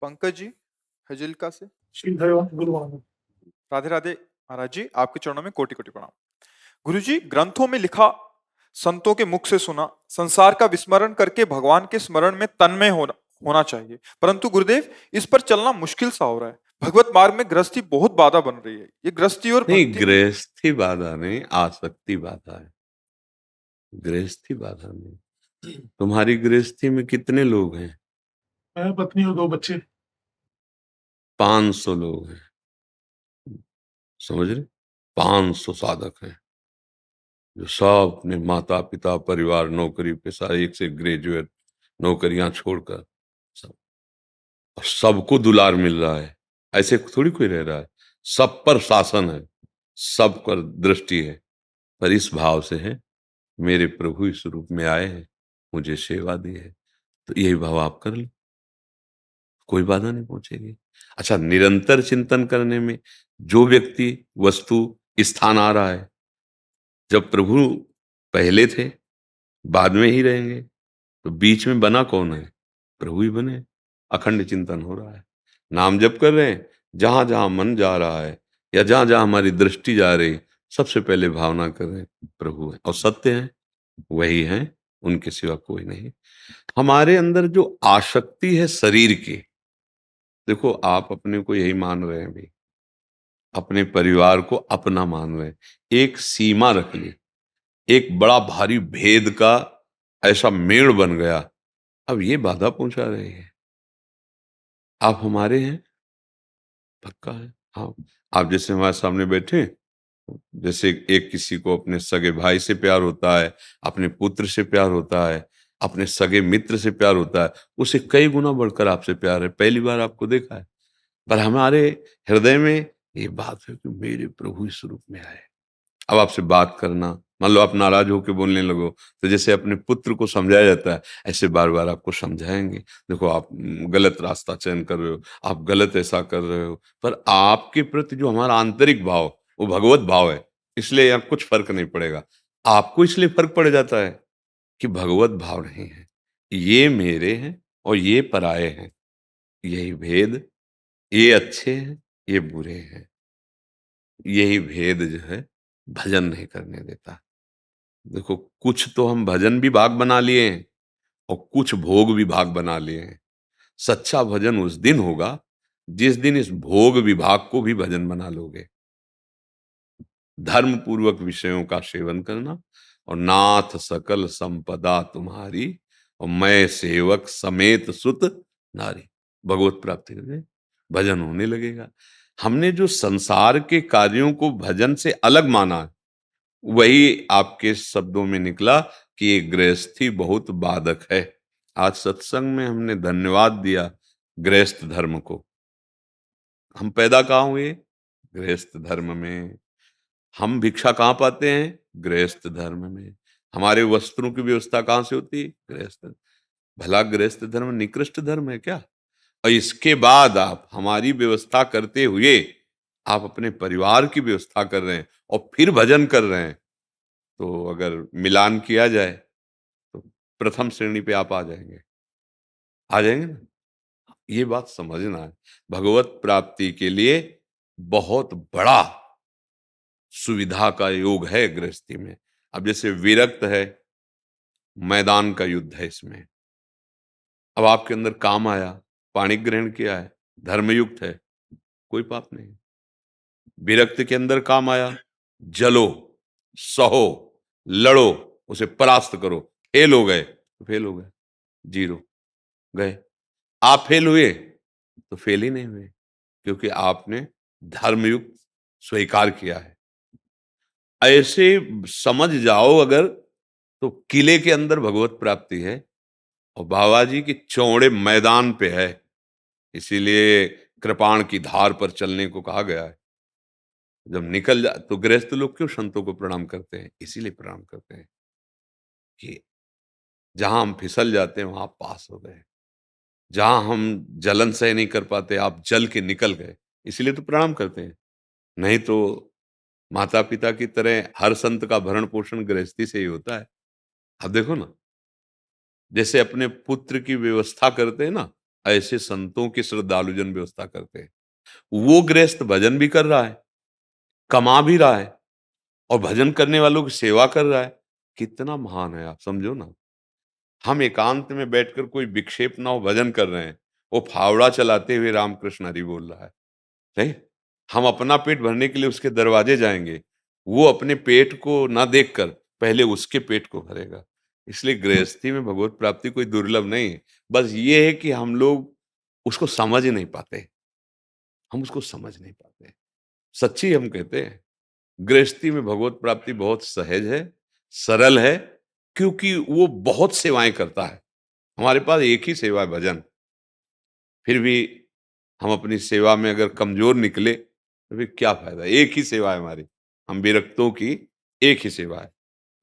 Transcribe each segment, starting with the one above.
पंकज जी हजिलका से। शील है गुरु महाराज। राधे राधे महाराज जी, आपके चरणों में कोटि कोटि प्रणाम। गुरु जी, ग्रंथों में लिखा, संतों के मुख से सुना, संसार का विस्मरण करके भगवान के स्मरण में तन्मय होना चाहिए, परंतु गुरुदेव इस पर चलना मुश्किल सा हो रहा है। भगवत मार्ग में गृहस्थी बहुत बाधा बन रही है। ये गृहस्थी और नहीं, भक्ति गृहस्थी बाधा नहीं, आसक्ति बाधा है। गृहस्थी बाधा नहीं। तुम्हारी गृहस्थी में कितने लोग हैं? मैं, पत्नी और 2 बच्चे। 500 लोग हैं, समझ रहे? 500 साधक हैं जो सब अपने माता पिता परिवार नौकरी पेशा, एक से ग्रेजुएट, नौकरियां छोड़कर सब, और सबको दुलार मिल रहा है। ऐसे थोड़ी कोई रह रहा है। सब पर शासन है, सब पर दृष्टि है, पर इस भाव से है मेरे प्रभु इस रूप में आए हैं, मुझे सेवा दी है, तो यही भाव आप कर लो, कोई बाधा नहीं पहुंचेगी। अच्छा, निरंतर चिंतन करने में जो व्यक्ति वस्तु स्थान आ रहा है, जब प्रभु पहले थे बाद में ही रहेंगे, तो बीच में बना कौन है? प्रभु ही बने। अखंड चिंतन हो रहा है, नाम जप कर रहे हैं, जहां जहां मन जा रहा है या जहां जहां हमारी दृष्टि जा रही, सबसे पहले भावना कर रहे हैं प्रभु है और सत्य है, वही है, उनके सिवा कोई नहीं। हमारे अंदर जो आसक्ति है शरीर की, देखो आप अपने को यही मान रहे हैं भी, अपने परिवार को अपना मान रहे हैं, एक सीमा रख ली, एक बड़ा भारी भेद का ऐसा मेड़ बन गया, अब ये बाधा पहुंचा रही है। आप हमारे हैं, पक्का है। हाँ, आप जैसे हमारे सामने बैठे, जैसे एक किसी को अपने सगे भाई से प्यार होता है, अपने पुत्र से प्यार होता है, अपने सगे मित्र से प्यार होता है, उसे कई गुना बढ़कर आपसे प्यार है। पहली बार आपको देखा है, पर हमारे हृदय में ये बात है कि मेरे प्रभु इस रूप में आए। अब आपसे बात करना, मान लो आप नाराज होकर बोलने लगो, तो जैसे अपने पुत्र को समझाया जाता है, ऐसे बार बार आपको समझाएंगे, देखो आप गलत रास्ता चयन कर रहे हो, आप गलत ऐसा कर रहे हो, पर आपके प्रति जो हमारा आंतरिक भाव, वो भगवत भाव है, इसलिए यहाँ कुछ फर्क नहीं पड़ेगा। आपको इसलिए फर्क पड़ जाता है कि भगवत भाव नहीं है, ये मेरे हैं और ये पराये हैं, यही भेद, ये अच्छे हैं ये बुरे हैं, यही भेद जो है भजन नहीं करने देता। देखो, कुछ तो हम भजन भी भाग बना लिए हैं और कुछ भोग विभाग बना लिए हैं। सच्चा भजन उस दिन होगा जिस दिन इस भोग विभाग को भी भजन बना लोगे। धर्म पूर्वक विषयों का सेवन करना और नाथ सकल संपदा तुम्हारी और मैं सेवक समेत सुत नारी, भगवत प्राप्ति करके भजन होने लगेगा। हमने जो संसार के कार्यों को भजन से अलग माना, वही आपके शब्दों में निकला कि ये गृहस्थी बहुत बाधक है। आज सत्संग में हमने धन्यवाद दिया गृहस्थ धर्म को। हम पैदा कहाँ हुए? गृहस्थ धर्म में। हम भिक्षा कहाँ पाते हैं? गृहस्थ धर्म में। हमारे वस्त्रों की व्यवस्था कहाँ से होती है? गृहस्थ। भला गृहस्थ धर्म निकृष्ट धर्म है क्या? और इसके बाद आप हमारी व्यवस्था करते हुए आप अपने परिवार की व्यवस्था कर रहे हैं और फिर भजन कर रहे हैं, तो अगर मिलान किया जाए तो प्रथम श्रेणी पे आप आ जाएंगे ना। ये बात समझना है, भगवत प्राप्ति के लिए बहुत बड़ा सुविधा का योग है गृहस्थी में। अब जैसे विरक्त है, मैदान का युद्ध है इसमें, अब आपके अंदर काम आया, पाणी ग्रहण किया है, धर्मयुक्त है, कोई पाप नहीं। विरक्त के अंदर काम आया, जलो, सहो, लड़ो, उसे परास्त करो, फेल हो गए तो फेल हो गए, जीरो गए। आप फेल हुए तो फेल ही नहीं हुए, क्योंकि आपने धर्मयुक्त स्वीकार किया है। ऐसे समझ जाओ अगर, तो किले के अंदर भगवत प्राप्ति है और बाबा जी की चौड़े मैदान पे है, इसीलिए कृपाण की धार पर चलने को कहा गया है। जब निकल जा तो गृहस्थ लोग क्यों संतों को प्रणाम करते हैं? इसीलिए प्रणाम करते हैं कि जहां हम फिसल जाते हैं वहां आप पास हो गए, जहां हम जलन सह नहीं कर पाते आप जल के निकल गए, इसीलिए तो प्रणाम करते हैं। नहीं तो माता पिता की तरह हर संत का भरण पोषण गृहस्थी से ही होता है। अब देखो ना, जैसे अपने पुत्र की व्यवस्था करते हैं ना, ऐसे संतों की श्रद्धालुजन व्यवस्था करते हैं। वो गृहस्थ भजन भी कर रहा है, कमा भी रहा है और भजन करने वालों की सेवा कर रहा है। कितना महान है, आप समझो ना। हम एकांत में बैठकर कोई विक्षेप ना हो भजन कर रहे हैं, वो फावड़ा चलाते हुए रामकृष्ण हरि बोल रहा है। नहीं, हम अपना पेट भरने के लिए उसके दरवाजे जाएंगे, वो अपने पेट को ना देखकर पहले उसके पेट को भरेगा। इसलिए गृहस्थी में भगवत प्राप्ति कोई दुर्लभ नहीं है। बस ये है कि हम लोग उसको समझ नहीं पाते, हम उसको समझ नहीं पाते। सच्ची हम कहते हैं, गृहस्थी में भगवत प्राप्ति बहुत सहज है, सरल है, क्योंकि वो बहुत सेवाएं करता है। हमारे पास एक ही सेवा है, भजन। फिर भी हम अपनी सेवा में अगर कमजोर निकले तो फिर क्या फायदा। एक ही सेवा है हमारी, हम विरक्तों की एक ही सेवा है।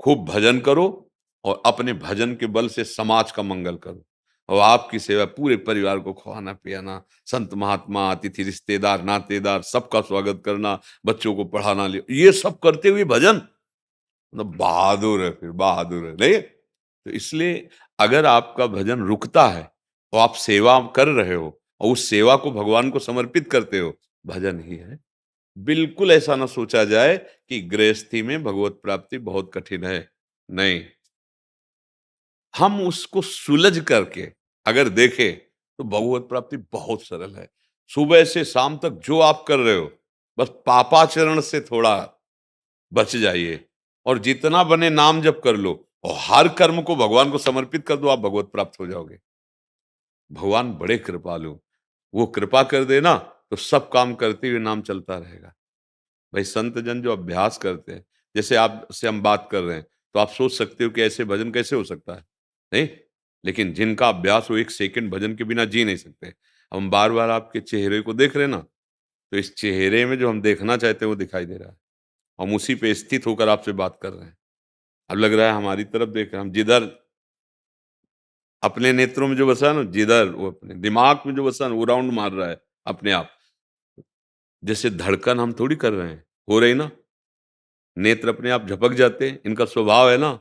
खूब भजन करो और अपने भजन के बल से समाज का मंगल करो। और आपकी सेवा पूरे परिवार को खवाना पियाना, संत महात्मा अतिथि रिश्तेदार नातेदार सबका स्वागत करना, बच्चों को पढ़ाना, ये सब करते हुए भजन, मतलब बहादुर है, फिर बहादुर है। नहीं, तो इसलिए अगर आपका भजन रुकता है और आप सेवा कर रहे हो और उस सेवा को भगवान को समर्पित करते हो, भजन ही है। बिल्कुल ऐसा ना सोचा जाए कि गृहस्थी में भगवत प्राप्ति बहुत कठिन है। नहीं, हम उसको सुलझ करके अगर देखें तो भगवत प्राप्ति बहुत सरल है। सुबह से शाम तक जो आप कर रहे हो, बस पापाचरण से थोड़ा बच जाइए और जितना बने नाम जप कर लो और हर कर्म को भगवान को समर्पित कर दो, आप भगवत प्राप्त हो जाओगे। भगवान बड़े कृपालु, वो कृपा कर देना तो सब काम करते हुए नाम चलता रहेगा। भाई संत जन जो अभ्यास करते हैं, जैसे आप से हम बात कर रहे हैं, तो आप सोच सकते हो कि ऐसे भजन कैसे हो सकता है, नहीं। लेकिन जिनका अभ्यास हो, एक सेकंड भजन के बिना जी नहीं सकते। हम बार बार आपके चेहरे को देख रहे हैं ना, तो इस चेहरे में जो हम देखना चाहते हैं वो दिखाई दे रहा है। हम उसी पे स्थित होकर आपसे बात कर रहे हैं। अब लग रहा है हमारी तरफ देख रहे हैं। हम जिधर अपने नेत्रों में जो बसा है ना, जिधर वो अपने दिमाग में जो बसा है ना, वो राउंड मार रहा है अपने आप। जैसे धड़कन हम थोड़ी कर रहे हैं, हो रही ना, नेत्र अपने आप झपक जाते हैं, इनका स्वभाव है ना।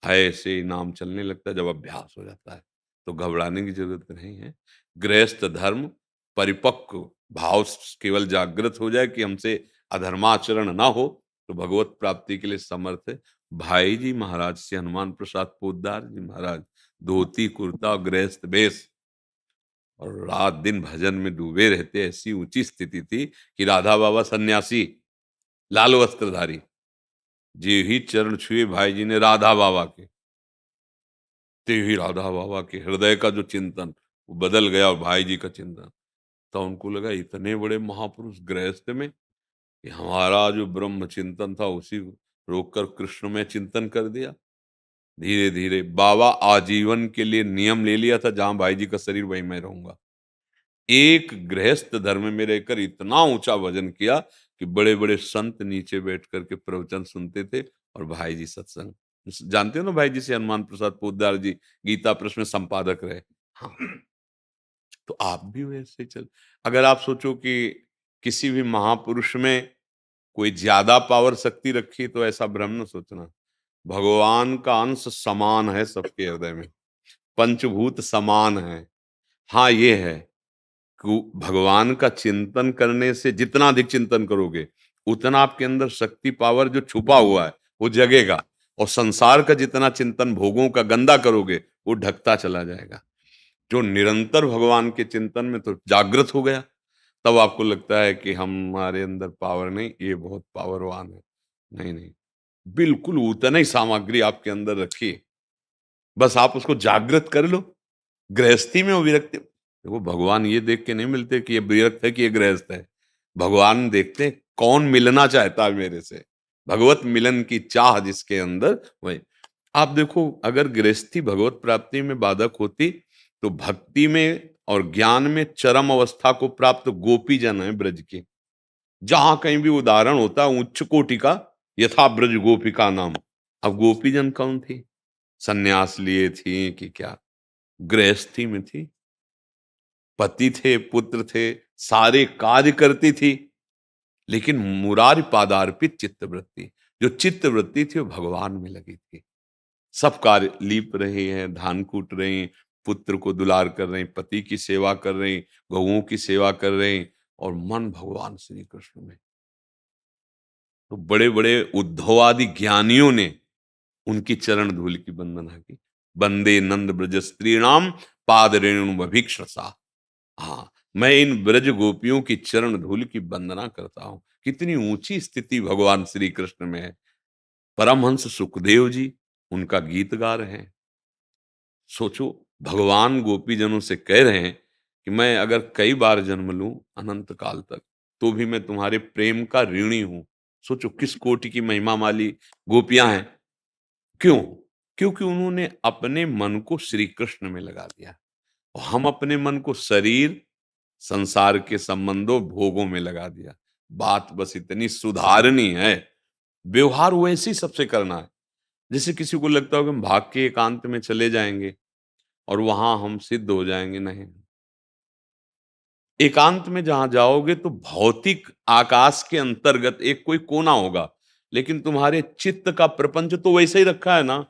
ऐसे ही नाम चलने लगता है जब अभ्यास हो जाता है, तो घबराने की जरूरत नहीं है। गृहस्थ धर्म परिपक्व भाव केवल जागृत हो जाए कि हमसे अधर्माचरण ना हो, तो भगवत प्राप्ति के लिए समर्थ है। भाई जी महाराज से हनुमान प्रसाद पोद्दार जी महाराज धोती कुर्ता और गृहस्थ वेश और रात दिन भजन में डूबे रहते। ऐसी ऊंची स्थिति थी कि राधा बाबा सन्यासी लाल वस्त्रधारी जी ही चरण छुए भाई जी ने राधा बाबा के, ते ही राधा बाबा के हृदय का जो चिंतन वो बदल गया और भाई जी का चिंतन। तो उनको लगा इतने बड़े महापुरुष गृहस्थ में कि हमारा जो ब्रह्म चिंतन था उसी को रोककर कृष्ण में चिंतन कर दिया। धीरे धीरे बाबा आजीवन के लिए नियम ले लिया था, जहां भाई जी का शरीर वहीं मैं रहूंगा। एक गृहस्थ धर्म में रहकर इतना ऊंचा भजन किया कि बड़े बड़े संत नीचे बैठ करके प्रवचन सुनते थे और भाई जी सत्संग। जानते हो ना, भाई जी से हनुमान प्रसाद पोद्दार जी गीता प्रेस में संपादक रहे। हाँ, तो आप भी वैसे चल। अगर आप सोचो कि किसी भी महापुरुष में कोई ज्यादा पावर शक्ति रखी, तो ऐसा भ्रम न सोचना। भगवान का अंश समान है सबके हृदय में, पंचभूत समान है। हाँ, ये है कि भगवान का चिंतन करने से जितना अधिक चिंतन करोगे, उतना आपके अंदर शक्ति पावर जो छुपा हुआ है वो जगेगा, और संसार का जितना चिंतन भोगों का गंदा करोगे वो ढकता चला जाएगा। जो निरंतर भगवान के चिंतन में तो जागृत हो गया, तब आपको लगता है कि हमारे अंदर पावर नहीं, ये बहुत पावरवान है। नहीं नहीं, बिल्कुल उतना ही सामग्री आपके अंदर रखिए, बस आप उसको जागृत कर लो। गृहस्थी में वो विरक्ति, देखो भगवान ये देख के नहीं मिलते कि ये विरक्त है कि ये गृहस्थ है। भगवान देखते हैं कौन मिलना चाहता है मेरे से, भगवत मिलन की चाह जिसके अंदर, वही। आप देखो, अगर गृहस्थी भगवत प्राप्ति में बाधक होती, तो भक्ति में और ज्ञान में चरम अवस्था को प्राप्त गोपी जन है ब्रज के। जहां कहीं भी उदाहरण होता है उच्च कोटि का, यथा ब्रज गोपिका नाम। अब गोपी जन कौन थी? सन्यास लिए थी कि क्या? गृहस्थी में थी, पति थे, पुत्र थे, सारे कार्य करती थी, लेकिन मुरारी पादार्पित चित्तवृत्ति, जो चित्तवृत्ति थी वो भगवान में लगी थी। सब कार्य लीप रहे हैं, धान कूट रहे हैं, पुत्र को दुलार कर रही, पति की सेवा कर रही, गौओं की सेवा कर रही, और मन भगवान श्री कृष्ण में। तो बड़े बड़े उद्धव आदि ज्ञानियों ने उनकी चरण धूल की वंदना की। वंदे नंद ब्रज स्त्रीणाम पाद रेणु अभीक्षसा। हाँ, मैं इन ब्रज गोपियों की चरण धूल की वंदना करता हूं। कितनी ऊंची स्थिति भगवान श्री कृष्ण में है। परमहंस सुखदेव जी उनका गीत गा रहे हैं। सोचो, भगवान गोपीजनों से कह रहे हैं कि मैं अगर कई बार जन्म लूं अनंत काल तक, तो भी मैं तुम्हारे प्रेम का ऋणी हूं। सोचो किस कोटि की महिमा वाली गोपियां हैं। क्यों? क्योंकि उन्होंने अपने मन को श्री कृष्ण में लगा दिया। और हम अपने मन को शरीर, संसार के संबंधों, भोगों में लगा दिया। बात बस इतनी सुधारनी है, व्यवहार वैसे ही सबसे करना है। जैसे किसी को लगता हो कि हम भाग के एकांत में चले जाएंगे और वहां हम सिद्ध हो जाएंगे। नहीं, एकांत में जहां जाओगे तो भौतिक आकाश के अंतर्गत एक कोई कोना होगा, लेकिन तुम्हारे चित्त का प्रपंच तो वैसे ही रखा है ना।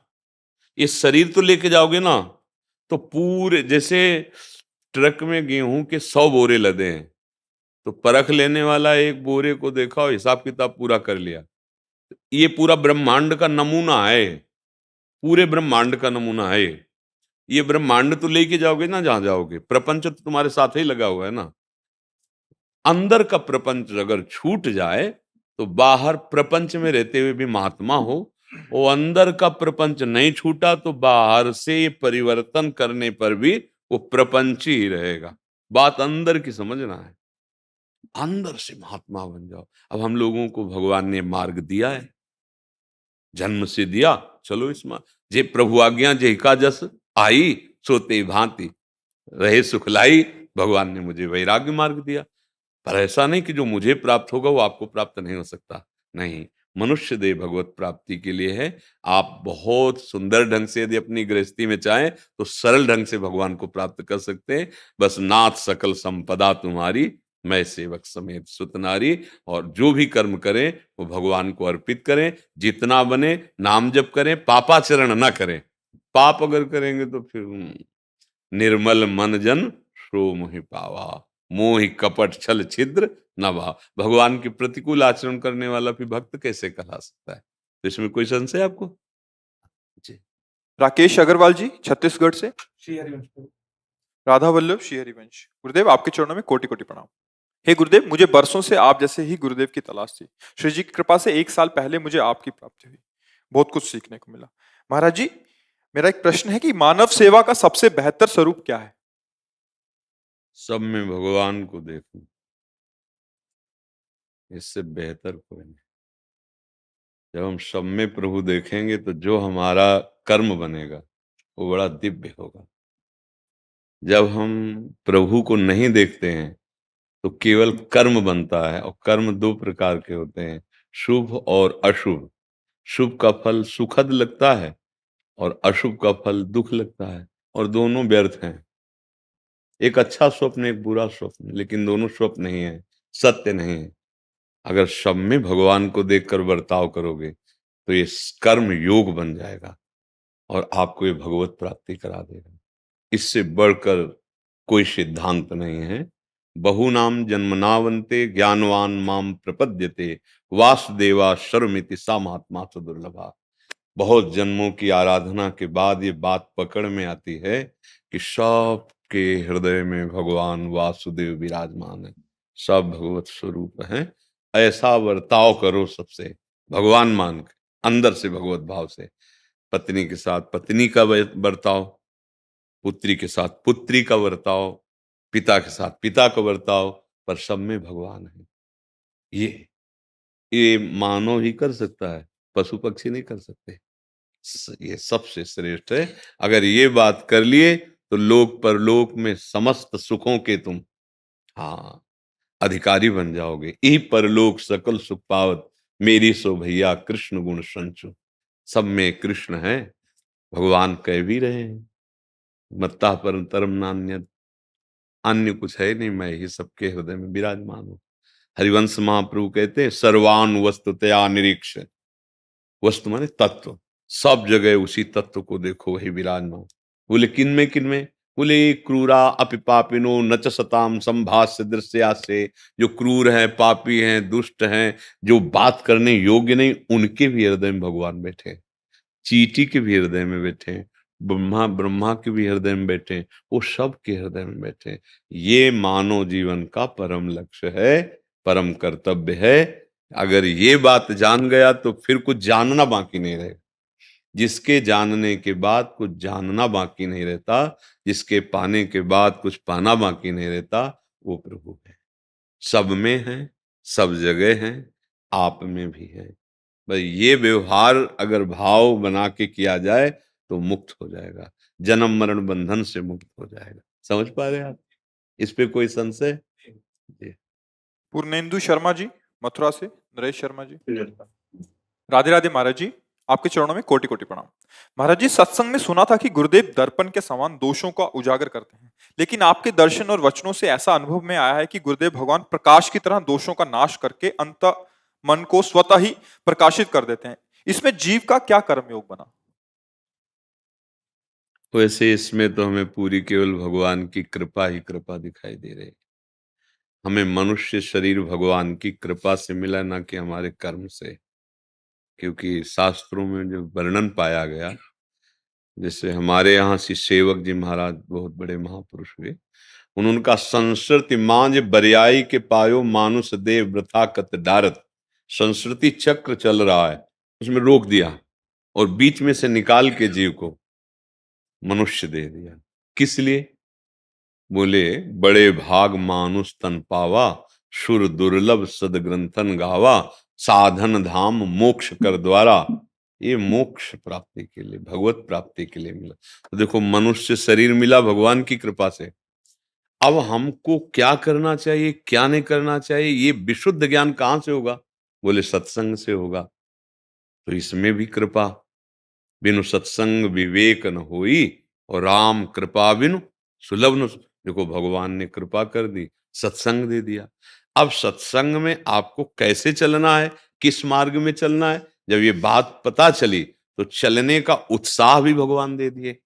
ये शरीर तो लेके जाओगे ना, तो पूरे, जैसे ट्रक में गेहूं के 100 बोरे लदे हैं, तो परख लेने वाला एक बोरे को देखा और हिसाब किताब पूरा कर लिया। ये पूरा ब्रह्मांड का नमूना है, पूरे ब्रह्मांड का नमूना है। ये ब्रह्मांड तो लेके जाओगे ना जहां जाओगे, प्रपंच तो तुम्हारे साथ ही लगा हुआ है ना। अंदर का प्रपंच अगर छूट जाए तो बाहर प्रपंच में रहते हुए भी महात्मा हो, वो अंदर का प्रपंच नहीं छूटा तो बाहर से परिवर्तन करने पर भी वो प्रपंची ही रहेगा। बात अंदर की समझना है, अंदर से महात्मा बन जाओ। अब हम लोगों को भगवान ने मार्ग दिया है, जन्म से दिया, चलो इस जे प्रभु आज्ञा जे का जस आई, सोते भांति रहे सुखलाई। भगवान ने मुझे वैराग्य मार्ग दिया। पर ऐसा नहीं कि जो मुझे प्राप्त होगा वो आपको प्राप्त नहीं हो सकता। नहीं, मनुष्य देह भगवत प्राप्ति के लिए है। आप बहुत सुंदर ढंग से यदि अपनी गृहस्थी में चाहें तो सरल ढंग से भगवान को प्राप्त कर सकते हैं। बस नाथ सकल संपदा तुम्हारी, मैं सेवक समेत सुत नारी। और जो भी कर्म करें वो भगवान को अर्पित करें। जितना बने नाम जप करें, पापाचरण ना करें। पाप अगर करेंगे तो फिर निर्मल मन जन श्रो मोहि पावा, मोहि कपट छल छिद्र न भाव। भगवान के प्रतिकूल आचरण करने वाला भी भक्त कैसे कहला सकता है? तो इसमें कोई संशय आपको? जी, राकेश अग्रवाल जी छत्तीसगढ़ से। श्री हरिवंश प्रभु। राधा वल्लभ श्री हरिवंश। गुरुदेव आपके चरणों में कोटि कोटि प्रणाम। हे गुरुदेव, मुझे बरसों से आप जैसे ही गुरुदेव की तलाश थी। श्री जी की कृपा से 1 साल पहले मुझे आपकी प्राप्ति हुई। बहुत कुछ सीखने को मिला। महाराज जी, मेरा एक प्रश्न है कि मानव सेवा का सबसे बेहतर स्वरूप क्या है? सब में भगवान को देखो, इससे बेहतर कोई नहीं। जब हम सब में प्रभु देखेंगे तो जो हमारा कर्म बनेगा वो बड़ा दिव्य होगा। जब हम प्रभु को नहीं देखते हैं तो केवल कर्म बनता है, और कर्म 2 प्रकार के होते हैं, शुभ और अशुभ। शुभ का फल सुखद लगता है और अशुभ का फल दुख लगता है, और दोनों व्यर्थ हैं। एक अच्छा स्वप्न, एक बुरा स्वप्न, लेकिन दोनों स्वप्न नहीं है, सत्य नहीं है। अगर सब में भगवान को देखकर बर्ताव करोगे तो ये कर्म योग बन जाएगा और आपको ये भगवत प्राप्ति करा देगा। इससे बढ़कर कोई सिद्धांत नहीं है। बहुनाम जन्मनावन्ते ज्ञानवान माम प्रपद्यते, वासुदेवा सर्वमिति सा महात्मा दुर्लभा। बहुत जन्मों की आराधना के बाद ये बात पकड़ में आती है कि सबके हृदय में भगवान वासुदेव विराजमान है, सब भगवत स्वरूप हैं। ऐसा बर्ताव करो सबसे, भगवान मान के, अंदर से भगवत भाव से। पत्नी के साथ पत्नी का बर्ताव, पुत्री के साथ पुत्री का बर्ताव, पिता के साथ पिता का बर्ताव, पर सब में भगवान है। ये मानव ही कर सकता है, पशु पक्षी नहीं कर सकते। ये सबसे श्रेष्ठ है। अगर ये बात कर लिए तो लोक परलोक में समस्त सुखों के तुम हाँ अधिकारी बन जाओगे। ई परलोक सकल सुख पावत, मेरी सो भैया कृष्ण गुण संचु। सब में कृष्ण है, भगवान कह भी रहे हैं, मत्ता परम तरम नान्यत, अन्य कुछ है नहीं, मैं ही सबके हृदय में विराजमान हूं। हरिवंश महाप्रभु कहते हैं, सर्वान वस्तुतया निरीक्ष। वस्तु माने तत्व, सब जगह उसी तत्व को देखो, वही विराजमान। बोले किन में? बोले क्रूरा अपि पापिनो न च सताम संभाष्य दृश्या से, जो क्रूर हैं, पापी हैं, दुष्ट हैं, जो बात करने योग्य नहीं, उनके भी हृदय में भगवान बैठे हैं। चींटी के भी हृदय में बैठे हैं, ब्रह्मा ब्रह्मा के भी हृदय में बैठे हैं, वो सब के हृदय में बैठे हैं। ये मानव जीवन का परम लक्ष्य है, परम कर्तव्य है। अगर ये बात जान गया तो फिर कुछ जानना बाकी नहीं रहेगा। जिसके जानने के बाद कुछ जानना बाकी नहीं रहता, जिसके पाने के बाद कुछ पाना बाकी नहीं रहता, वो प्रभु है। सब में है, सब जगह है, आप में भी है। भाई ये व्यवहार अगर भाव बना के किया जाए तो मुक्त हो जाएगा, जन्म मरण बंधन से मुक्त हो जाएगा। समझ पा रहे हैं आप? इस पे कोई संशय? जी। पूर्णेंदु शर्मा जी मथुरा से, नरेश शर्मा जी। राधे राधे महाराज जी, आपके चरणों में कोटि कोटि प्रणाम। महाराज जी, सत्संग में सुना था कि गुरुदेव दर्पण के समान दोषों का उजागर करते हैं, लेकिन आपके दर्शन और वचनों से ऐसा अनुभव में आया है कि गुरुदेव भगवान प्रकाश की तरह दोषों का नाश करके अंत मन को स्वतः ही प्रकाशित कर देते हैं। इसमें जीव का क्या कर्मयोग बना? वैसे इसमें तो हमें पूरी केवल भगवान की कृपा ही कृपा दिखाई दे रही है। हमें मनुष्य शरीर भगवान की कृपा से मिला, ना कि हमारे कर्म से। क्योंकि शास्त्रों में जो वर्णन पाया गया, जैसे हमारे यहाँ श्री सेवक जी महाराज बहुत बड़े महापुरुष हुए, उनका संस्कृति मांझ बरियाई के पायो मानुष देव वृथा कत डारत। संस्कृति चक्र चल रहा है, उसमें रोक दिया और बीच में से निकाल के जीव को मनुष्य दे दिया। किस लिए? बोले बड़े भाग मानुष तन पावा, सुर दुर्लभ सद ग्रंथन गावा, साधन धाम मोक्ष कर द्वारा। ये मोक्ष प्राप्ति के लिए, भगवत प्राप्ति के लिए मिला। तो देखो, मनुष्य शरीर मिला भगवान की कृपा से। अब हमको क्या करना चाहिए, क्या नहीं करना चाहिए, ये विशुद्ध ज्ञान कहां से होगा? बोले सत्संग से होगा। तो इसमें भी कृपा, बिनु सत्संग विवेक न होई, और राम कृपा बिनु सुलभ न। देखो, भगवान ने कृपा कर दी, सत्संग दे दिया। अब सत्संग में आपको कैसे चलना है, किस मार्ग में चलना है, जब ये बात पता चली तो चलने का उत्साह भी भगवान दे दिए,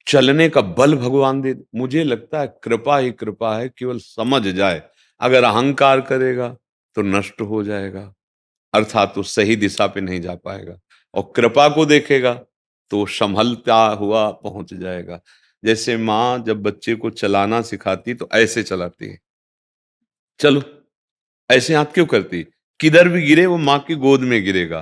चलने का बल भगवान दे। मुझे लगता है कृपा ही कृपा है, केवल समझ जाए। अगर अहंकार करेगा तो नष्ट हो जाएगा, अर्थात तो सही दिशा पे नहीं जा पाएगा। और कृपा को देखेगा तो संभलता हुआ पहुंच जाएगा। जैसे माँ जब बच्चे को चलाना सिखाती तो ऐसे चलाती है, चलो ऐसे हाथ क्यों करती, किधर भी गिरे वो माँ की गोद में गिरेगा।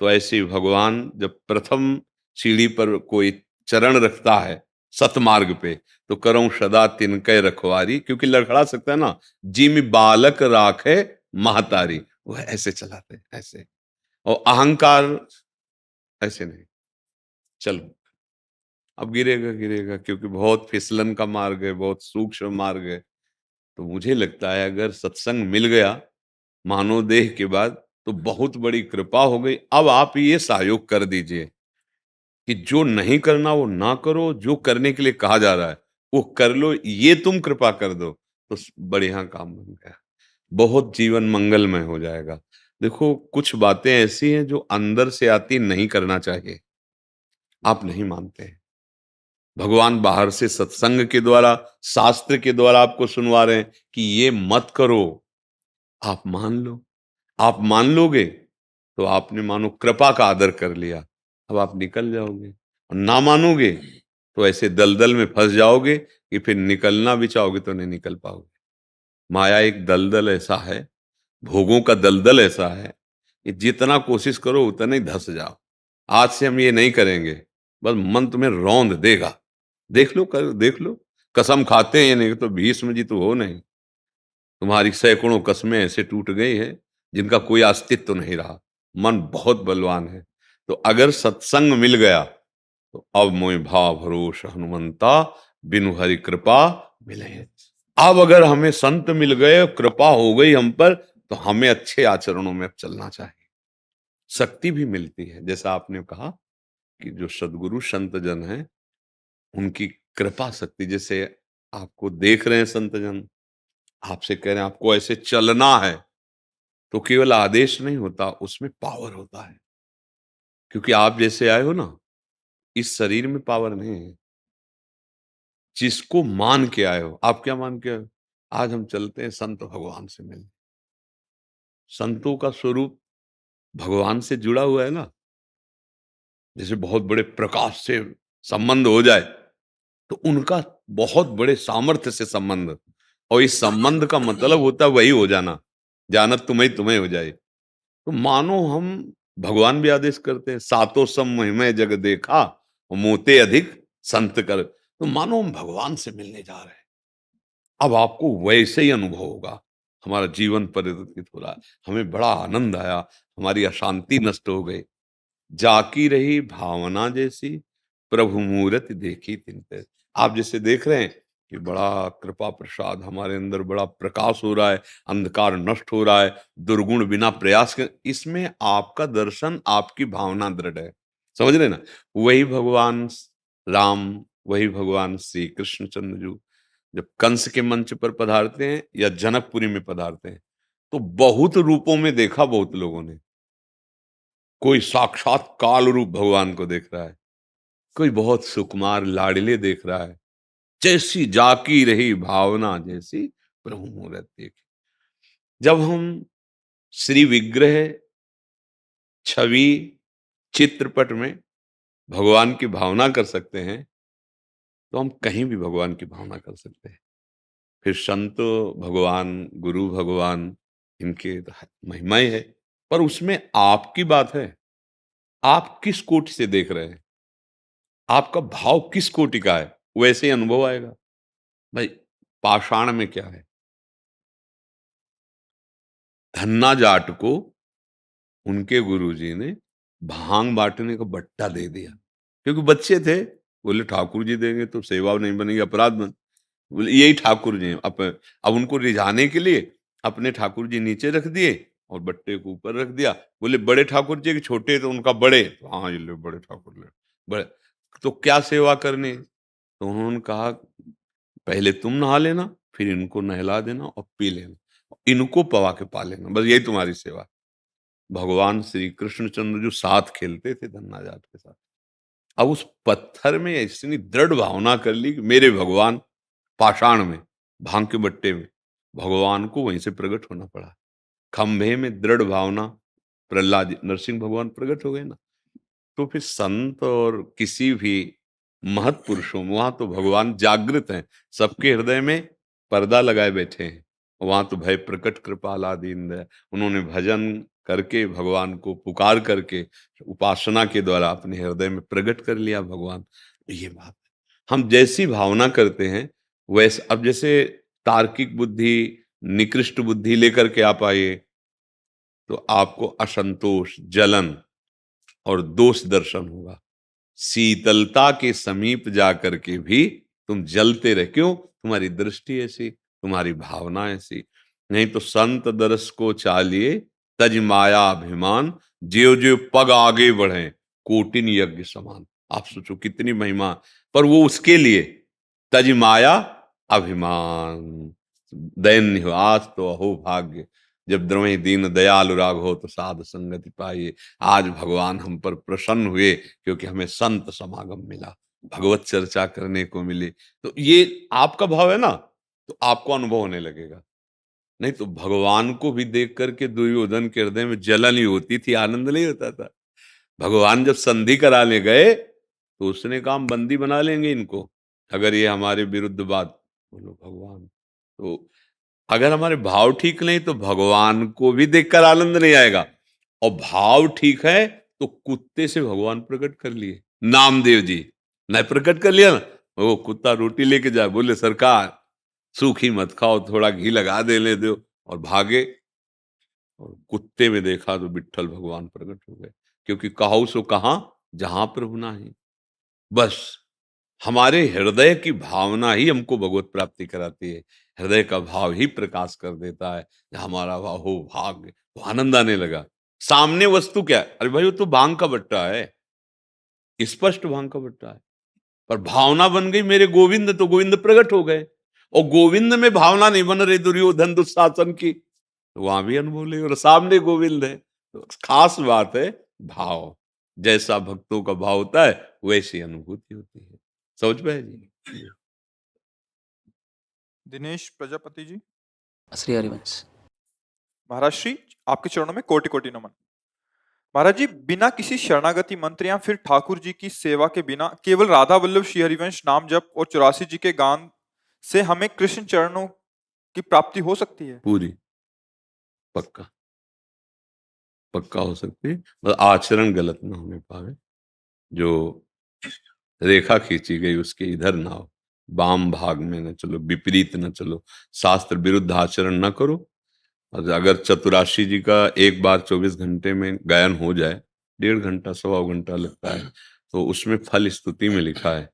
तो ऐसे ही भगवान जब प्रथम सीढ़ी पर कोई चरण रखता है सतमार्ग पे, तो करऊं सदा तिनके रखवारी, क्योंकि लड़खड़ा सकता है ना, जिम बालक राखे महतारी। वह ऐसे चलाते हैं, ऐसे। और अहंकार ऐसे नहीं, चलो अब गिरेगा गिरेगा, क्योंकि बहुत फिसलन का मार्ग है, बहुत सूक्ष्म मार्ग है। तो मुझे लगता है अगर सत्संग मिल गया मानव देह के बाद तो बहुत बड़ी कृपा हो गई। अब आप ये सहयोग कर दीजिए कि जो नहीं करना वो ना करो, जो करने के लिए कहा जा रहा है वो कर लो, ये तुम कृपा कर दो तो बढ़िया काम बन गया, बहुत जीवन मंगलमय हो जाएगा। देखो, कुछ बातें ऐसी हैं जो अंदर से आती, नहीं करना चाहिए, आप नहीं मानते हैं। भगवान बाहर से सत्संग के द्वारा, शास्त्र के द्वारा आपको सुनवा रहे हैं कि ये मत करो, आप मान लो। आप मान लोगे तो आपने मानो कृपा का आदर कर लिया, अब आप निकल जाओगे। और ना मानोगे तो ऐसे दलदल में फंस जाओगे कि फिर निकलना भी चाहोगे तो नहीं निकल पाओगे। माया एक दलदल ऐसा है, भोगों का दलदल ऐसा है कि जितना कोशिश करो उतना ही धंस जाओ। आज से हम ये नहीं करेंगे, बस मन तुम्हें रौंद देगा। देख लो, कर देख लो, कसम खाते हैं नहीं तो भीष्म जी तो हो नहीं। तुम्हारी सैकड़ों कस्में ऐसे टूट गई हैं जिनका कोई अस्तित्व नहीं रहा। मन बहुत बलवान है। तो अगर सत्संग मिल गया तो अब मोहि भाव भरोस हनुमंता, बिनु हरि कृपा मिले। अब अगर हमें संत मिल गए, कृपा हो गई हम पर, तो हमें अच्छे आचरणों में अब चलना चाहिए। शक्ति भी मिलती है, जैसा आपने कहा कि जो सदगुरु संत जन हैं उनकी कृपा शक्ति, जैसे आपको देख रहे हैं संत जन, आपसे कह रहे हैं आपको ऐसे चलना है, तो केवल आदेश नहीं होता, उसमें पावर होता है। क्योंकि आप जैसे आए हो ना, इस शरीर में पावर नहीं है, जिसको मान के आए हो। आप क्या मान के आए हो? आज हम चलते हैं संत भगवान से मिलने। संतों का स्वरूप भगवान से जुड़ा हुआ है ना। जैसे बहुत बड़े प्रकाश से संबंध हो जाए तो उनका बहुत बड़े सामर्थ्य से संबंध, और इस संबंध का मतलब होता है वही हो जाना, जानत तुम्हें तुम्हें हो जाए। तो मानो हम, भगवान भी आदेश करते हैं, सातो सम महिमय जग देखा और मोते अधिक संत कर। तो मानो हम भगवान से मिलने जा रहे हैं। अब आपको वैसे ही अनुभव होगा। हमारा जीवन परिवर्तित हो रहा है, हमें बड़ा आनंद आया, हमारी अशांति नष्ट हो गई। जाकी रही भावना जैसी, प्रभु मूरत देखी तिनते। आप जैसे देख रहे हैं कि बड़ा कृपा प्रसाद हमारे अंदर, बड़ा प्रकाश हो रहा है, अंधकार नष्ट हो रहा है, दुर्गुण बिना प्रयास के, इसमें आपका दर्शन, आपकी भावना दृढ़ है। समझ रहे ना? वही भगवान राम, वही भगवान श्री कृष्णचंद्र जी जब कंस के मंच पर पधारते हैं या जनकपुरी में पधारते हैं, तो बहुत रूपों में देखा बहुत लोगों ने। कोई साक्षात काल रूप भगवान को देख रहा है, कोई बहुत सुकुमार लाडले देख रहा है। जैसी जाकी रही भावना जैसी, प्रभु मूरत देखी। जब हम श्री विग्रह, छवि, चित्रपट में भगवान की भावना कर सकते हैं, तो हम कहीं भी भगवान की भावना कर सकते हैं। फिर संत भगवान, गुरु भगवान, इनके महिमाएं है, पर उसमें आपकी बात है। आप किस कोटि से देख रहे हैं, आपका भाव किस कोटि का है, वैसे ही अनुभव आएगा। भाई, पाषाण में क्या है? धन्ना जाट को उनके गुरुजी ने भांग बांटने का बट्टा दे दिया, क्योंकि बच्चे थे। बोले ठाकुर जी देंगे तो सेवा नहीं बनेगी, अपराध बन। बोले यही ठाकुर जी हैं। अब उनको रिझाने के लिए अपने ठाकुर जी नीचे रख दिए और बट्टे को ऊपर रख दिया। बोले बड़े ठाकुर जी के छोटे, तो उनका बड़े, तो हाँ ये ले बड़े ठाकुर ले बड़े, तो क्या सेवा करनी है? तो उन्होंने कहा पहले तुम नहा लेना, फिर इनको नहला देना और पी लेना, इनको पवा के पा लेना, बस यही तुम्हारी सेवा। भगवान श्री कृष्णचंद्र जो साथ खेलते थे धन्ना जाट के साथ, अब उस पत्थर में ऐसी दृढ़ भावना कर ली कि मेरे भगवान, पाषाण में, भांग के बट्टे में, भगवान को वहीं से प्रकट होना पड़ा। खंभे में दृढ़ भावना, प्रहलाद नरसिंह भगवान प्रकट हो गए ना। तो फिर संत और किसी भी महत पुरुषों में, वहां तो भगवान जागृत हैं, सबके हृदय में पर्दा लगाए बैठे हैं। वहां तो भय प्रकट कृपाला दीन दया, उन्होंने भजन करके, भगवान को पुकार करके, उपासना के द्वारा अपने हृदय में प्रकट कर लिया भगवान। ये बात है। हम जैसी भावना करते हैं वैसे, अब जैसे तार्किक बुद्धि, निकृष्ट बुद्धि लेकर के आप आइए, तो आपको असंतोष, जलन और दोष दर्शन होगा। शीतलता के समीप जाकर के भी तुम जलते रहे, क्यों? तुम्हारी दृष्टि ऐसी, तुम्हारी भावना ऐसी। नहीं तो संत दरस को चालिए, तज माया अभिमान, ज्यो ज्यो पग आगे बढ़े, कोटिन यज्ञ समान। आप सोचो कितनी महिमा, पर वो उसके लिए, तज माया अभिमान, दैन्य हो आज तो अहो भाग्य, जब द्रवहि दीन दयालु राघो तो साध संगति पाइए। आज भगवान हम पर प्रसन्न हुए क्योंकि हमें संत समागम मिला, भगवत चर्चा करने को मिली। तो ये आपका भाव है ना, तो आपको अनुभव होने लगेगा। नहीं तो भगवान को भी देख करके दुर्योधन के हृदय में जलन ही होती थी, आनंद नहीं होता था। भगवान जब संधि कराने गए तो उसने कहा हम बंदी बना लेंगे इनको, अगर ये हमारे विरुद्ध बात। बोलो भगवान, तो अगर हमारे भाव ठीक नहीं तो भगवान को भी देखकर आनंद नहीं आएगा। और भाव ठीक है तो कुत्ते से भगवान प्रकट कर लिए, नामदेव जी ने प्रकट कर लिया ना। वो कुत्ता रोटी लेके जाए, बोले सरकार सूखी मत खाओ, थोड़ा घी लगा दे ले दो, और भागे। और कुत्ते में देखा तो विट्ठल भगवान प्रकट हो गए, क्योंकि कहाऊ सो कहां जहां प्रभु नाही। बस हमारे हृदय की भावना ही हमको भगवत प्राप्ति कराती है। हृदय का भाव ही प्रकाश कर देता है। हमारा भाव हो भाग्य, तो आनंद आने लगा। सामने वस्तु क्या है? अरे भाई वो तो भांग का बट्टा है, स्पष्ट भांग का बट्टा है, पर भावना बन गई मेरे गोविंद, तो गोविंद प्रकट हो गए। और गोविंद में भावना नहीं बन रही दुर्योधन दुशासन की, तो वहां भी अनुभव ले, और सामने गोविंद है। तो खास बात है भाव, जैसा भक्तों का भाव होता है वैसी अनुभूति होती है। समझ पाए जी? दिनेश प्रजापति जी। श्री हरिवंश। महाराज श्री, आपके चरणों में कोटि कोटि नमन। महाराज जी, बिना किसी शरणागति मंत्र या फिर ठाकुर जी की सेवा के बिना केवल राधा वल्लभ श्री हरिवंश नाम जप और 84 जी के गान से हमें कृष्ण चरणों की प्राप्ति हो सकती है? पूरी पक्का पक्का हो सकती है, बस आचरण गलत ना होने पावे। जो रेखा खींची गई उसके इधर ना हो, वाम भाग में न चलो, विपरीत न चलो, शास्त्र विरुद्ध आचरण न करो। और अगर चतुराशी जी का एक बार 24 घंटे में गायन हो जाए, 1.5 घंटा 1.25 घंटा लगता है, तो उसमें फल स्तुति में लिखा है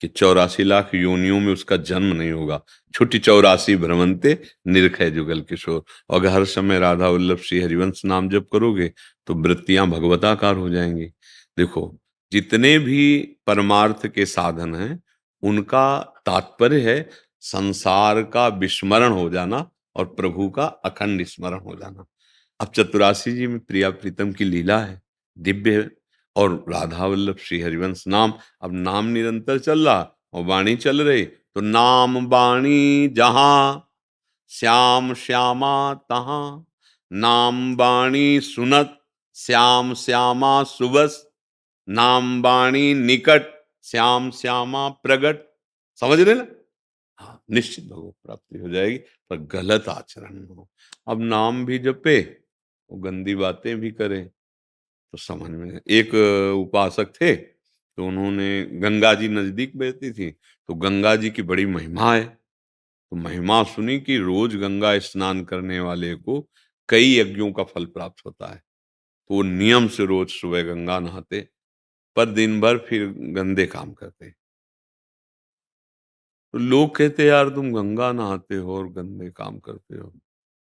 कि 84 लाख योनियों में उसका जन्म नहीं होगा। छुट्टी 84 भ्रमंते निरखय जुगल किशोर। अगर हर समय राधा वल्लभ श्री हरिवंश नाम जप करोगे तो वृत्तियां भगवताकार हो जाएंगी। देखो, जितने भी परमार्थ के साधन हैं उनका तात्पर्य है संसार का विस्मरण हो जाना और प्रभु का अखंड स्मरण हो जाना। अब चतुराशी जी में प्रिया प्रीतम की लीला है, दिव्य है, और राधा वल्लभ श्री हरिवंश नाम, अब नाम निरंतर चल रहा और वाणी चल रही, तो नाम वाणी जहां श्याम श्यामा तहां, नाम वाणी सुनत श्याम श्यामा सुबस, नाम वाणी निकट श्याम श्यामा प्रगट। समझ रहे ना? हाँ, निश्चित भगवत प्राप्ति हो जाएगी, पर गलत आचरण न हो। अब नाम भी जपे, वो गंदी बातें भी करे, तो समझ में। एक उपासक थे, तो उन्होंने, गंगा जी नजदीक बहती थी, तो गंगा जी की बड़ी महिमा है, तो महिमा सुनी कि रोज गंगा स्नान करने वाले को कई यज्ञों का फल प्राप्त होता है। तो वो नियम से रोज सुबह गंगा नहाते, पर दिन भर फिर गंदे काम करते। तो लोग कहते यार तुम गंगा नहाते हो और गंदे काम करते हो।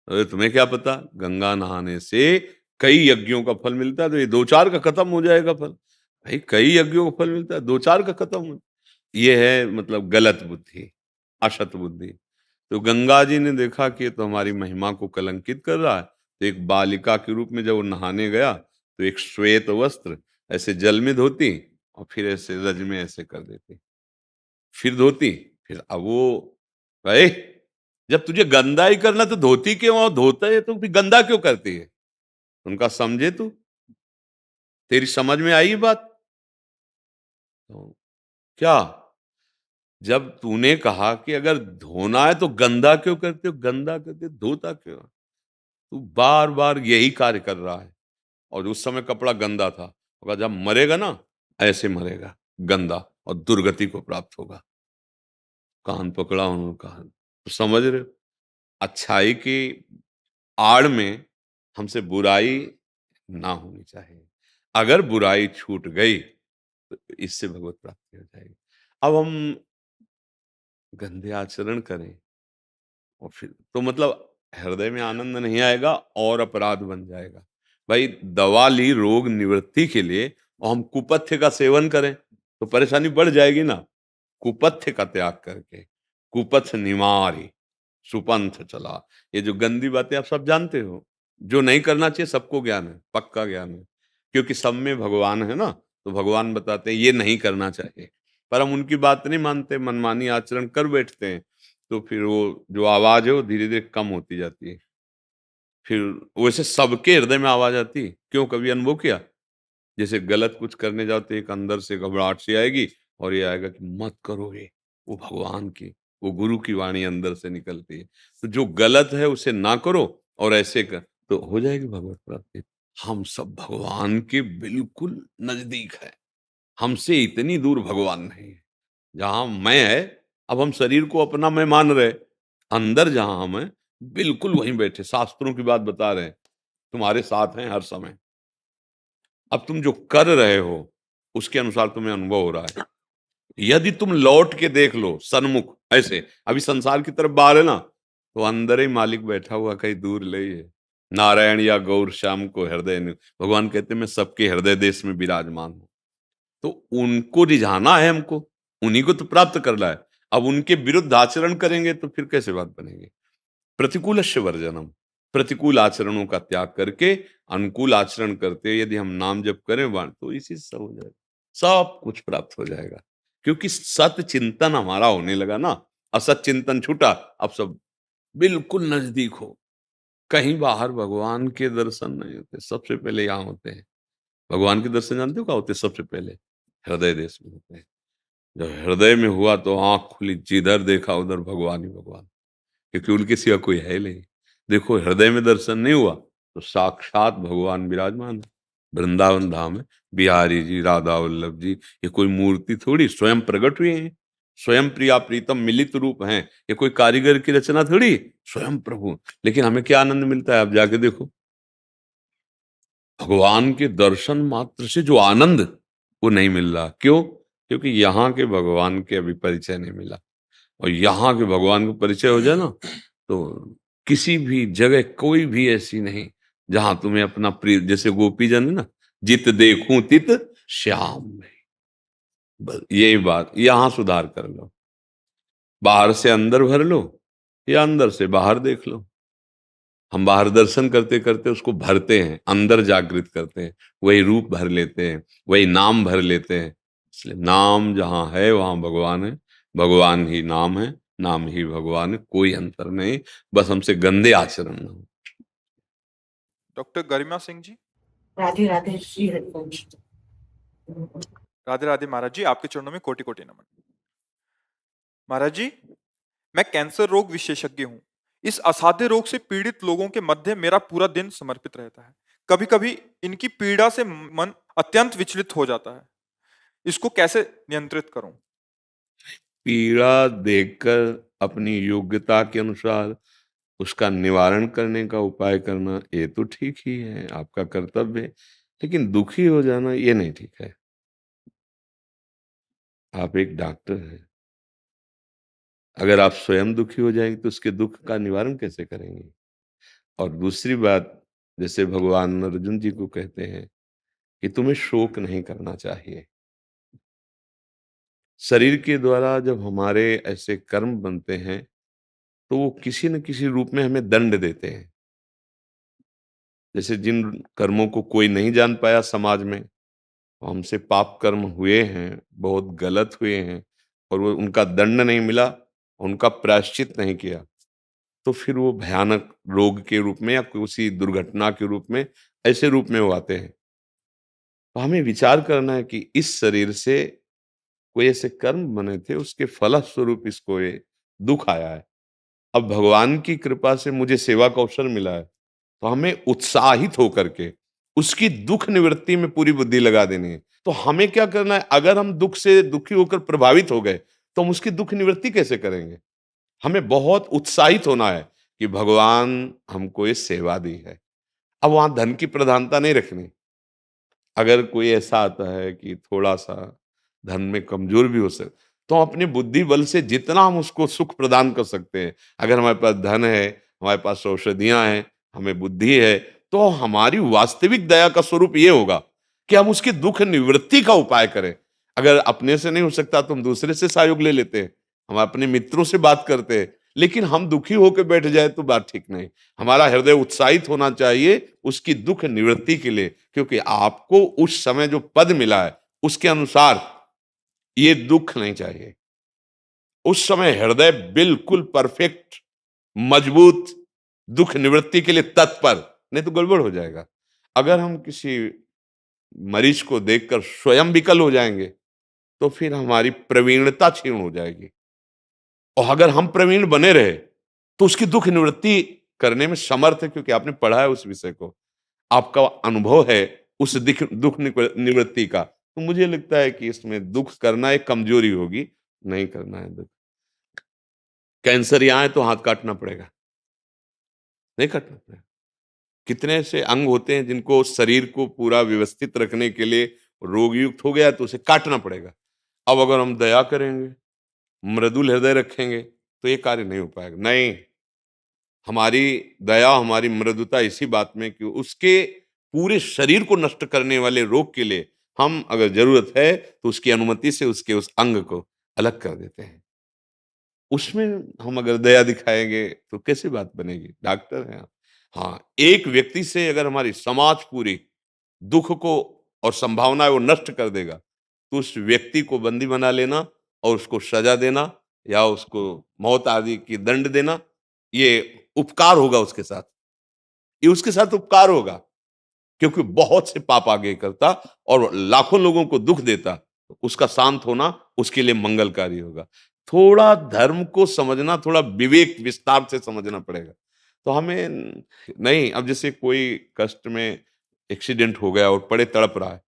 अरे तुम्हें क्या पता, गंगा नहाने से कई यज्ञों का फल मिलता है, तो ये 2-4 का खत्म हो जाएगा फल। भाई कई यज्ञों का फल मिलता है, 2-4 का खत्म हो। ये है मतलब गलत बुद्धि, असत बुद्धि। तो गंगा जी ने देखा कि ये तो हमारी महिमा को कलंकित कर रहा है, तो एक बालिका के रूप में जब वो नहाने गया, तो एक श्वेत वस्त्र ऐसे जल में धोती और फिर ऐसे रज में ऐसे कर देती, फिर धोती, फिर अब वो, भाई जब तुझे गंदा ही करना तो धोती क्यों, और धोता है तो फिर गंदा क्यों करती है? उनका समझे तू, तेरी समझ में आई बात? तो क्या, जब तूने कहा कि अगर धोना है तो गंदा क्यों करते हो, गंदा करते हो, धोता क्यों? तू बार बार यही कार्य कर रहा है। और उस समय कपड़ा गंदा था, होगा जब मरेगा ना ऐसे मरेगा, गंदा, और दुर्गति को प्राप्त होगा। कान पकड़ा उन्होंने कहा, तो समझ रहे हो, अच्छाई की आड़ में हमसे बुराई ना होनी चाहिए। अगर बुराई छूट गई तो इससे भगवत प्राप्ति हो जाएगी। अब हम गंदे आचरण करें और फिर तो मतलब हृदय में आनंद नहीं आएगा और अपराध बन जाएगा। भाई दवा ली रोग निवृत्ति के लिए और हम कुपथ्य का सेवन करें तो परेशानी बढ़ जाएगी ना। कुपथ्य का त्याग करके कुपथ निवारी सुपंथ चला, ये जो गंदी बातें आप सब जानते हो, जो नहीं करना चाहिए सबको ज्ञान है, पक्का ज्ञान है, क्योंकि सब में भगवान है ना, तो भगवान बताते हैं ये नहीं करना चाहिए, पर हम उनकी बात नहीं मानते, मनमानी आचरण कर बैठते हैं, तो फिर वो जो आवाज है वो धीरे धीरे कम होती जाती है। फिर वैसे सबके हृदय में आवाज आती है, क्यों, कभी अनुभव किया? जैसे गलत कुछ करने जाओ तो एक अंदर से घबराहट सी आएगी और ये आएगा कि मत करो ये, वो भगवान की, वो गुरु की वाणी अंदर से निकलती है। तो जो गलत है उसे ना करो और ऐसे कर, तो हो जाएगी भगवत प्राप्ति। हम सब भगवान के बिल्कुल नजदीक है, हमसे इतनी दूर भगवान नहीं है। जहां मैं है, अब हम शरीर को अपना मैं मान रहे, अंदर जहां हम है बिल्कुल वहीं बैठे, शास्त्रों की बात बता रहे हैं, तुम्हारे साथ हैं हर समय। अब तुम जो कर रहे हो उसके अनुसार तुम्हें अनुभव हो रहा है। यदि तुम लौट के देख लो सन्मुख ऐसे, अभी संसार की तरफ बाहर है ना, तो अंदर ही मालिक बैठा हुआ कहीं दूर ले है। नारायण या गौर श्याम को हृदय में, भगवान कहते मैं सबके हृदय देश में विराजमान हूं। तो उनको रिझाना है हमको, उन्हीं को तो प्राप्त करना है। अब उनके विरुद्ध आचरण करेंगे तो फिर कैसे बात बनेगी? प्रतिकूलस्य वर्जनम, प्रतिकूल आचरणों का त्याग करके अनुकूल आचरण करते यदि हम नाम जप करें तो इसी से सब हो जाएगा, सब कुछ प्राप्त हो जाएगा। क्योंकि सत चिंतन हमारा होने लगा ना, असत चिंतन छूटा, अब सब बिल्कुल नजदीक हो। कहीं बाहर भगवान के दर्शन नहीं होते, सबसे पहले यहाँ होते हैं। भगवान के दर्शन जानते हो क्या होते हैं? सबसे पहले हृदय देश में होते हैं। जब हृदय में हुआ तो आंख खुली, जिधर देखा उधर भगवान ही भगवान, क्योंकि उनके सिवा कोई है ही नहीं। देखो हृदय में दर्शन नहीं हुआ तो साक्षात भगवान विराजमान है वृंदावन धाम में। बिहारी जी, राधा वल्लभ जी, ये कोई मूर्ति थोड़ी, स्वयं प्रकट हुए हैं, स्वयं प्रिया प्रीतम मिलित रूप हैं। ये कोई कारीगर की रचना थोड़ी, स्वयं प्रभु। लेकिन हमें क्या आनंद मिलता है, आप जाके देखो, भगवान के दर्शन मात्र से जो आनंद, वो नहीं मिल रहा। क्यों? क्योंकि यहाँ के भगवान के अभी परिचय नहीं मिला। और यहाँ के भगवान को परिचय हो जाए ना, तो किसी भी जगह कोई भी ऐसी नहीं जहां तुम्हें अपना प्रिय, जैसे गोपी जन है ना, जित देखूं तित श्याम में। बस यही बात, यहां सुधार कर लो। बाहर से अंदर भर लो या अंदर से बाहर देख लो। हम बाहर दर्शन करते करते उसको भरते हैं, अंदर जागृत करते हैं, वही रूप भर लेते हैं, वही नाम भर लेते हैं। इसलिए नाम जहां है वहां भगवान है, भगवान ही नाम है, नाम ही भगवान है, कोई अंतर नहीं। बस हमसे गंदे आचरण न हो। डॉक्टर गरिमा सिंह जी। राधे राधे श्री हरिवंश। राधे राधे महाराज जी, आपके चरणों में कोटि कोटि नमन। महाराज जी, मैं कैंसर रोग विशेषज्ञ हूँ। इस असाध्य रोग से पीड़ित लोगों के मध्य मेरा पूरा दिन समर्पित रहता है। कभी कभी इनकी पीड़ा से मन अत्यंत विचलित हो जाता है। इसको कैसे नियंत्रित करूं? पीड़ा देखकर अपनी योग्यता के अनुसार उसका निवारण करने का उपाय करना, ये तो ठीक ही है, आपका कर्तव्य है। लेकिन दुखी हो जाना ये नहीं ठीक है। आप एक डॉक्टर हैं, अगर आप स्वयं दुखी हो जाएंगे तो उसके दुख का निवारण कैसे करेंगे? और दूसरी बात, जैसे भगवान अर्जुन जी को कहते हैं कि तुम्हें शोक नहीं करना चाहिए। शरीर के द्वारा जब हमारे ऐसे कर्म बनते हैं तो वो किसी न किसी रूप में हमें दंड देते हैं। जैसे जिन कर्मों को कोई नहीं जान पाया समाज में, वो हमसे पाप कर्म हुए हैं, बहुत गलत हुए हैं, और वो उनका दंड नहीं मिला, उनका प्रायश्चित नहीं किया, तो फिर वो भयानक रोग के रूप में या किसी दुर्घटना के रूप में, ऐसे रूप में वो आते हैं। तो हमें विचार करना है कि इस शरीर से कोई ऐसे कर्म बने थे, उसके फलस्वरूप इसको ये दुख आया है। अब भगवान की कृपा से मुझे सेवा का अवसर मिला है, तो हमें उत्साहित होकर के उसकी दुख निवृत्ति में पूरी बुद्धि लगा देनी है। तो हमें क्या करना है, अगर हम दुख से दुखी होकर प्रभावित हो गए तो हम उसकी दुख निवृत्ति कैसे करेंगे? हमें बहुत उत्साहित होना है कि भगवान हमको ये सेवा दी है। अब वहां धन की प्रधानता नहीं रखनी। अगर कोई ऐसा आता है कि थोड़ा-सा धन में कमज़ोर भी हो तो हम अपनी बुद्धि बल से जितना हम उसको सुख प्रदान कर सकते हैं, अगर हमारे पास धन है, हमारे पास औषधियाँ हैं, हमें बुद्धि है, तो हमारी वास्तविक दया का स्वरूप ये होगा कि हम उसकी दुःख निवृत्ति का उपाय करें। अगर अपने से नहीं हो सकता तो हम दूसरे से सहयोग ले लेते हैं, हम अपने मित्रों से बात करते हैं, लेकिन हम दुखी होकर बैठ जाए तो बात ठीक नहीं। हमारा हृदय उत्साहित होना चाहिए उसकी दुःख निवृत्ति के लिए, क्योंकि आपको उस समय जो पद मिला है, उसके अनुसार ये दुःख नहीं चाहिए। उस समय हृदय बिल्कुल परफेक्ट, मजबूत, दुःख निवृत्ति के लिए तत्पर, नहीं तो गड़बड़ हो जाएगा। अगर हम किसी मरीज को देखकर स्वयं विकल हो जाएंगे, तो फिर हमारी प्रवीणता क्षीण हो जाएगी। और अगर हम प्रवीण बने रहे, तो उसकी दुःख निवृत्ति करने में समर्थ है, क्योंकि आपने पढ़ा है उस विषय को, आपका अनुभव है उस दुःख निवृत्ति का। तो मुझे लगता है कि इसमें दुःख करना एक कमजोरी होगी, नहीं करना है दुःख। कैंसर यहाँ है तो हाथ काटना पड़ेगा, नहीं काटना पड़ेगा। कितने ऐसे अंग होते हैं जिनको शरीर को पूरा व्यवस्थित रखने के लिए रोग युक्त हो गया तो उसे काटना पड़ेगा। अब अगर हम दया करेंगे, मृदुल हृदय रखेंगे, तो ये कार्य नहीं हो पाएगा। नहीं, हमारी दया, हमारी मृदुता इसी बात में कि उसके पूरे शरीर को नष्ट करने वाले रोग के लिए हम अगर जरूरत है तो उसकी अनुमति से उसके उस अंग को अलग कर देते हैं। उसमें हम अगर दया दिखाएंगे तो कैसी बात बनेगी? डॉक्टर हैं आप। हाँ, एक व्यक्ति से अगर हमारी समाज पूरी दुख को और संभावनाएं वो नष्ट कर देगा, तो उस व्यक्ति को बंदी बना लेना और उसको सजा देना या उसको मौत आदि की दंड देना, ये उपकार होगा उसके साथ, ये उसके साथ उपकार होगा, क्योंकि बहुत से पाप आगे करता और लाखों लोगों को दुख देता, तो उसका शांत होना उसके लिए मंगलकारी होगा। थोड़ा धर्म को समझना, थोड़ा विवेक विस्तार से समझना पड़ेगा। तो हमें नहीं, अब जैसे कोई कष्ट में एक्सीडेंट हो गया और पड़े तड़प रहा है,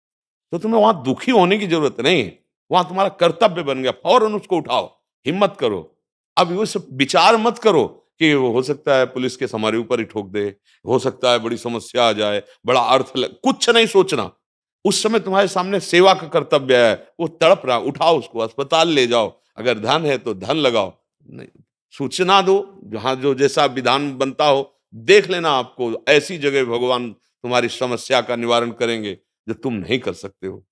तो तुम्हें वहां दुखी होने की जरूरत नहीं है, वहां तुम्हारा कर्तव्य बन गया, फौरन उसको उठाओ, हिम्मत करो। अब वो सब विचार मत करो कि वो हो सकता है पुलिस केस हमारे ऊपर ही ठोक दे, हो सकता है बड़ी समस्या आ जाए, बड़ा कुछ नहीं सोचना। उस समय तुम्हारे सामने सेवा का कर्तव्य है, वो तड़प रहा, उठाओ उसको, अस्पताल ले जाओ, अगर धन है तो धन लगाओ, नहीं सूचना दो, जहां जो जैसा विधान बनता हो देख लेना, आपको ऐसी जगह भगवान तुम्हारी समस्या का निवारण करेंगे जो तुम नहीं कर सकते हो।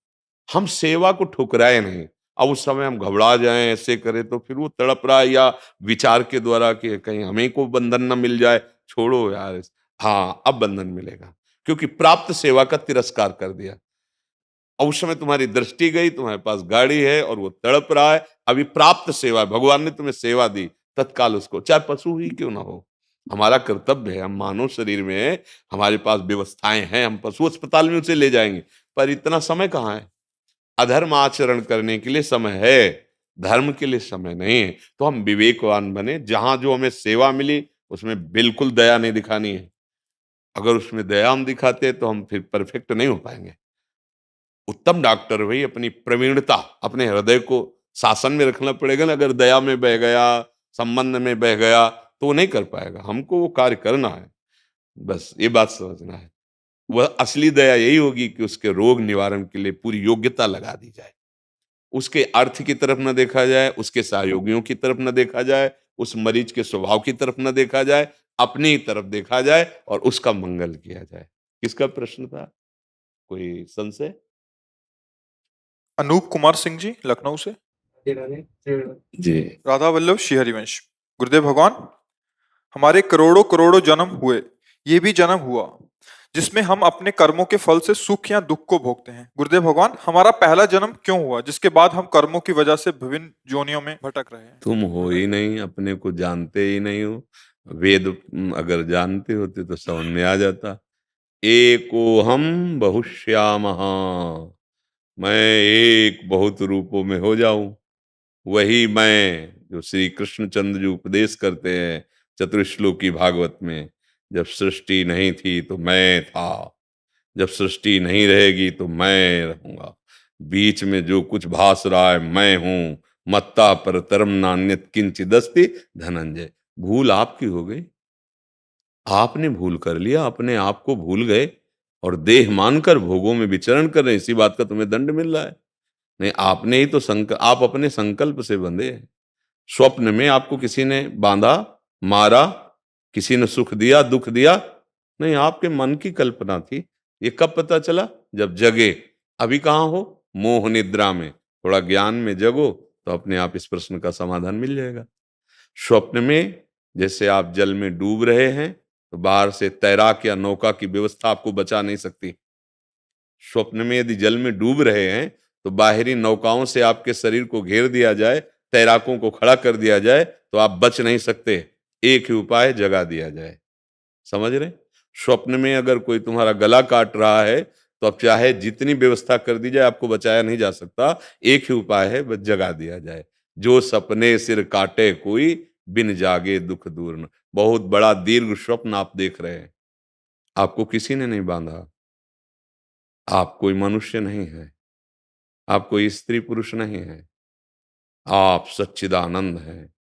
हम सेवा को ठुकराए नहीं। अब उस समय हम घबरा जाएं, ऐसे करें, तो फिर वो तड़प रहा है, या विचार के द्वारा कि कहीं हमें को बंधन न मिल जाए, छोड़ो यार। हाँ, अब बंधन मिलेगा, क्योंकि प्राप्त सेवा का तिरस्कार कर दिया। और उस समय तुम्हारी दृष्टि गई, तुम्हारे पास गाड़ी है और वो तड़प रहा है, अभी प्राप्त सेवा है, भगवान ने तुम्हें सेवा दी, तत्काल उसको, चाहे पशु ही क्यों ना हो। हमारा कर्तव्य है, हम मानव शरीर में हैं, हमारे पास व्यवस्थाएं हैं, हम पशु अस्पताल में उसे ले जाएंगे, पर इतना समय कहाँ है। अधर्म आचरण करने के लिए समय है, धर्म के लिए समय नहीं है। तो हम विवेकवान बने, जहां जो हमें सेवा मिली उसमें बिल्कुल दया नहीं दिखानी है। अगर उसमें दया हम दिखाते हैं तो हम फिर परफेक्ट नहीं हो पाएंगे। उत्तम डॉक्टर भाई अपनी प्रवीणता, अपने हृदय को शासन में रखना पड़ेगा ना। अगर दया में बह गया, संबंध में बह गया, तो वो नहीं कर पाएगा। हमको वो कार्य करना है, बस ये बात समझना है। वह असली दया यही होगी कि उसके रोग निवारण के लिए पूरी योग्यता लगा दी जाए, उसके अर्थ की तरफ न देखा जाए, उसके सहयोगियों की तरफ न देखा जाए, उस मरीज के स्वभाव की तरफ न देखा जाए, अपनी ही तरफ देखा जाए और उसका मंगल किया जाए। किसका प्रश्न था, कोई संशय? अनूप कुमार सिंह जी, लखनऊ से। जी, राधा वल्लभ श्री हरिवंश। गुरुदेव भगवान, हमारे करोड़ों करोड़ों जन्म हुए, ये भी जन्म हुआ जिसमें हम अपने कर्मों के फल से सुख या दुख को भोगते हैं। गुरुदेव भगवान, हमारा पहला जन्म क्यों हुआ जिसके बाद हम कर्मों की वजह से विभिन्न योनियों में भटक रहे हैं? तुम हो ही नहीं, अपने को जानते ही नहीं हो। वेद अगर जानते होते तो समझ में आ जाता। एको हम बहुश्यामः, मैं एक बहुत रूपों में हो जाऊं, वही मैं जो श्री कृष्णचंद्र जी उपदेश करते हैं चतुर्श्लोकी भागवत में। जब सृष्टि नहीं थी तो मैं था, जब सृष्टि नहीं रहेगी तो मैं रहूंगा, बीच में जो कुछ भास रहा है मैं हूं। मत्ता परतरम नान्यत किंचिदस्ति धनंजय। भूल आपकी हो गई, आपने भूल कर लिया, अपने आप को भूल गए और देह मानकर भोगों में विचरण कर रहे हैं। इसी बात का तुम्हें दंड मिल रहा है। नहीं, आपने ही तो आप अपने संकल्प से बंधे हैं। स्वप्न में आपको किसी ने बांधा, मारा, किसी ने सुख दिया, दुख दिया, नहीं, आपके मन की कल्पना थी। ये कब पता चला? जब जगे। अभी कहाँ हो? मोह निद्रा में। थोड़ा ज्ञान में जगो तो अपने आप इस प्रश्न का समाधान मिल जाएगा। स्वप्न में जैसे आप जल में डूब रहे हैं, तो बाहर से तैराक या नौका की व्यवस्था आपको बचा नहीं सकती। स्वप्न में यदि जल में डूब रहे हैं तो बाहरी नौकाओं से आपके शरीर को घेर दिया जाए, तैराकों को खड़ा कर दिया जाए, तो आप बच नहीं सकते। एक ही उपाय, जगा दिया जाए। समझ रहे? स्वप्न में अगर कोई तुम्हारा गला काट रहा है तो अब चाहे जितनी व्यवस्था कर दी जाए, आपको बचाया नहीं जा सकता। एक ही उपाय है, बस जगा दिया जाए। जो सपने सिर काटे कोई, बिन जागे दुख दूर न। बहुत बड़ा दीर्घ स्वप्न आप देख रहे हैं, आपको किसी ने नहीं बांधा। आप कोई मनुष्य नहीं है, आप कोई स्त्री पुरुष नहीं है, आप सच्चिदानंद हैं।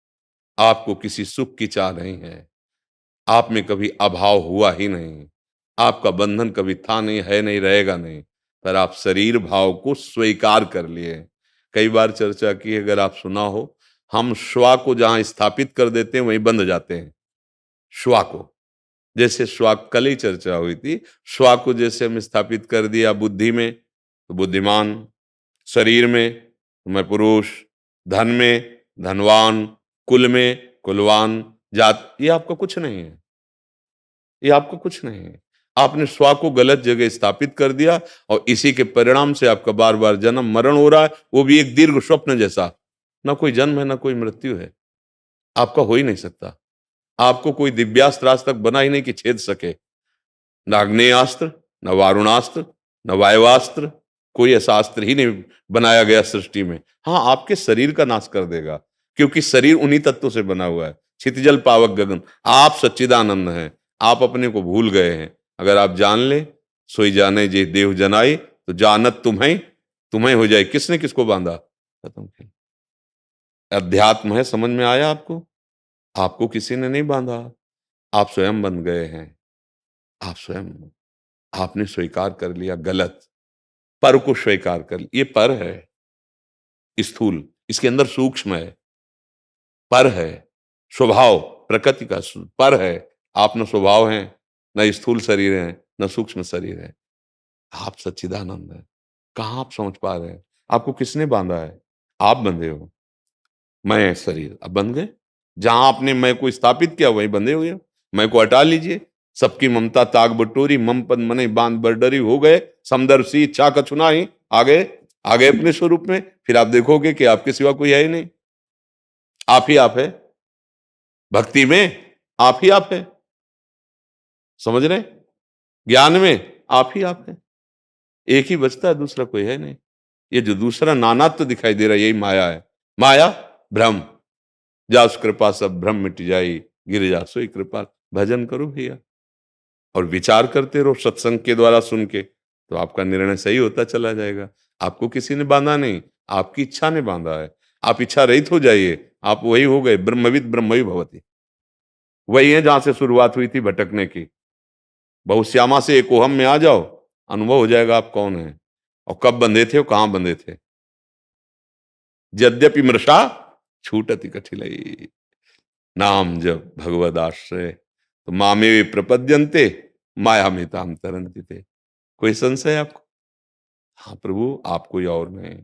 आपको किसी सुख की चाह नहीं है, आप में कभी अभाव हुआ ही नहीं, आपका बंधन कभी था नहीं, है नहीं, रहेगा नहीं, पर आप शरीर भाव को स्वीकार कर लिए। कई बार चर्चा की, अगर आप सुना हो, हम श्वा को जहां स्थापित कर देते हैं वहीं बंध जाते हैं। श्वा को, जैसे श्वा, कल ही चर्चा हुई थी, श्वा को जैसे हम स्थापित कर दिया बुद्धि में तो बुद्धिमान, शरीर में तो मैं पुरुष, धन में धनवान, कुल में कुलवान, जात, ये आपका कुछ नहीं है, ये आपका कुछ नहीं है। आपने स्वा को गलत जगह स्थापित कर दिया और इसी के परिणाम से आपका बार बार जन्म मरण हो रहा है, वो भी एक दीर्घ स्वप्न जैसा। ना कोई जन्म है ना कोई मृत्यु है, आपका हो ही नहीं सकता। आपको कोई दिव्यास्त्र आज तक बना ही नहीं कि छेद सके, न आग्नेयास्त्र, न वारुणास्त्र, न वायुवास्त्र, कोई ऐसा अस्त्र ही नहीं बनाया गया सृष्टि में। हाँ, आपके शरीर का नाश कर देगा, क्योंकि शरीर उन्हीं तत्वों से बना हुआ है। क्षितिजल पावक गगन, आप सच्चिदानंद हैं, आप अपने को भूल गए हैं। अगर आप जान ले, सोई जाने जे देव जनाई, तो जानत तुम्हें तुम्हें हो जाए। किसने किसको बांधा? खत्म खेल। अध्यात्म है, समझ में आया आपको? आपको किसी ने नहीं बांधा, आप स्वयं बन गए हैं। आप स्वयं, आपने स्वीकार कर लिया गलत, पर को स्वीकार कर लिया। ये पर है स्थूल, इसके अंदर सूक्ष्म है। पर है स्वभाव, प्रकृति का पर है। आप न स्वभाव हैं, न स्थूल शरीर है, न सूक्ष्म शरीर है। आप सच्चिदानंद है। कहाँ आप समझ पा रहे हैं? आपको किसने बांधा है? आप बंधे हो। मैं शरीर, अब बंध गए। जहां आपने मैं को स्थापित किया वहीं बंधे हुए हो। मैं को हटा लीजिए। सबकी ममता ताग बटोरी, मम पद मने बांध बरडरी हो गए। समदर्शी इच्छा कछुना ही आगे आगे अपने स्वरूप में। फिर आप देखोगे कि आपके सिवा कोई है ही नहीं, आप ही आप है। भक्ति में आप ही आप है, समझ रहे? ज्ञान में आप ही आप है। एक ही बचता है, दूसरा कोई है नहीं। ये जो दूसरा नानात्व दिखाई दे रहा है, यही माया है। माया भ्रम, जास कृपा सब भ्रम मिट जाई, गिर जा सोई कृपा। भजन करो भैया और विचार करते रहो सत्संग के द्वारा सुन के, तो आपका निर्णय सही होता चला जाएगा। आपको किसी ने बांधा नहीं, आपकी इच्छा ने बांधा है। आप इच्छा रहित हो जाइए, आप वही हो गए। ब्रह्मविद ब्रह्मवि भवति, वही है जहां से शुरुआत हुई थी भटकने की। बहुश्यामा से एकोहम में आ जाओ, अनुभव हो जाएगा आप कौन है और कब बंधे थे और कहां बंधे थे। यद्यपि मृषा छूटति कठिलई, नाम जब भगवद आश्रय, तो मामे प्रपद्यन्ते माया में ताम तरंति थे। कोई संशय आपको? हाँ प्रभु, आप कोई और नहीं।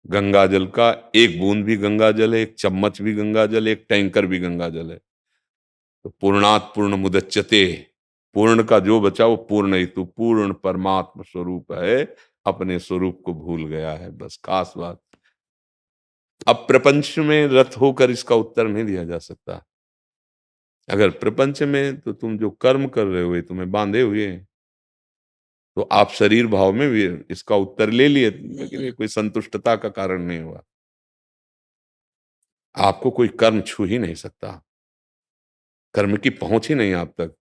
गंगा जल का एक बूंद भी गंगा जल है, एक चम्मच भी गंगा जल है, एक टैंकर भी गंगा जल है। तो पूर्णात पूर्ण मुदच्यते, पूर्ण का जो बचा वो पूर्ण ही। तू पूर्ण परमात्मा स्वरूप है, अपने स्वरूप को भूल गया है, बस खास बात। अब प्रपंच में रत होकर इसका उत्तर नहीं दिया जा सकता। अगर प्रपंच में तो तुम जो कर्म कर रहे हो तुम्हें बांधे हुए हैं, तो आप शरीर भाव में भी इसका उत्तर ले लिए, लेकिन ये कोई संतुष्टता का कारण नहीं हुआ। आपको कोई कर्म छू ही नहीं सकता, कर्म की पहुंच ही नहीं आप तक।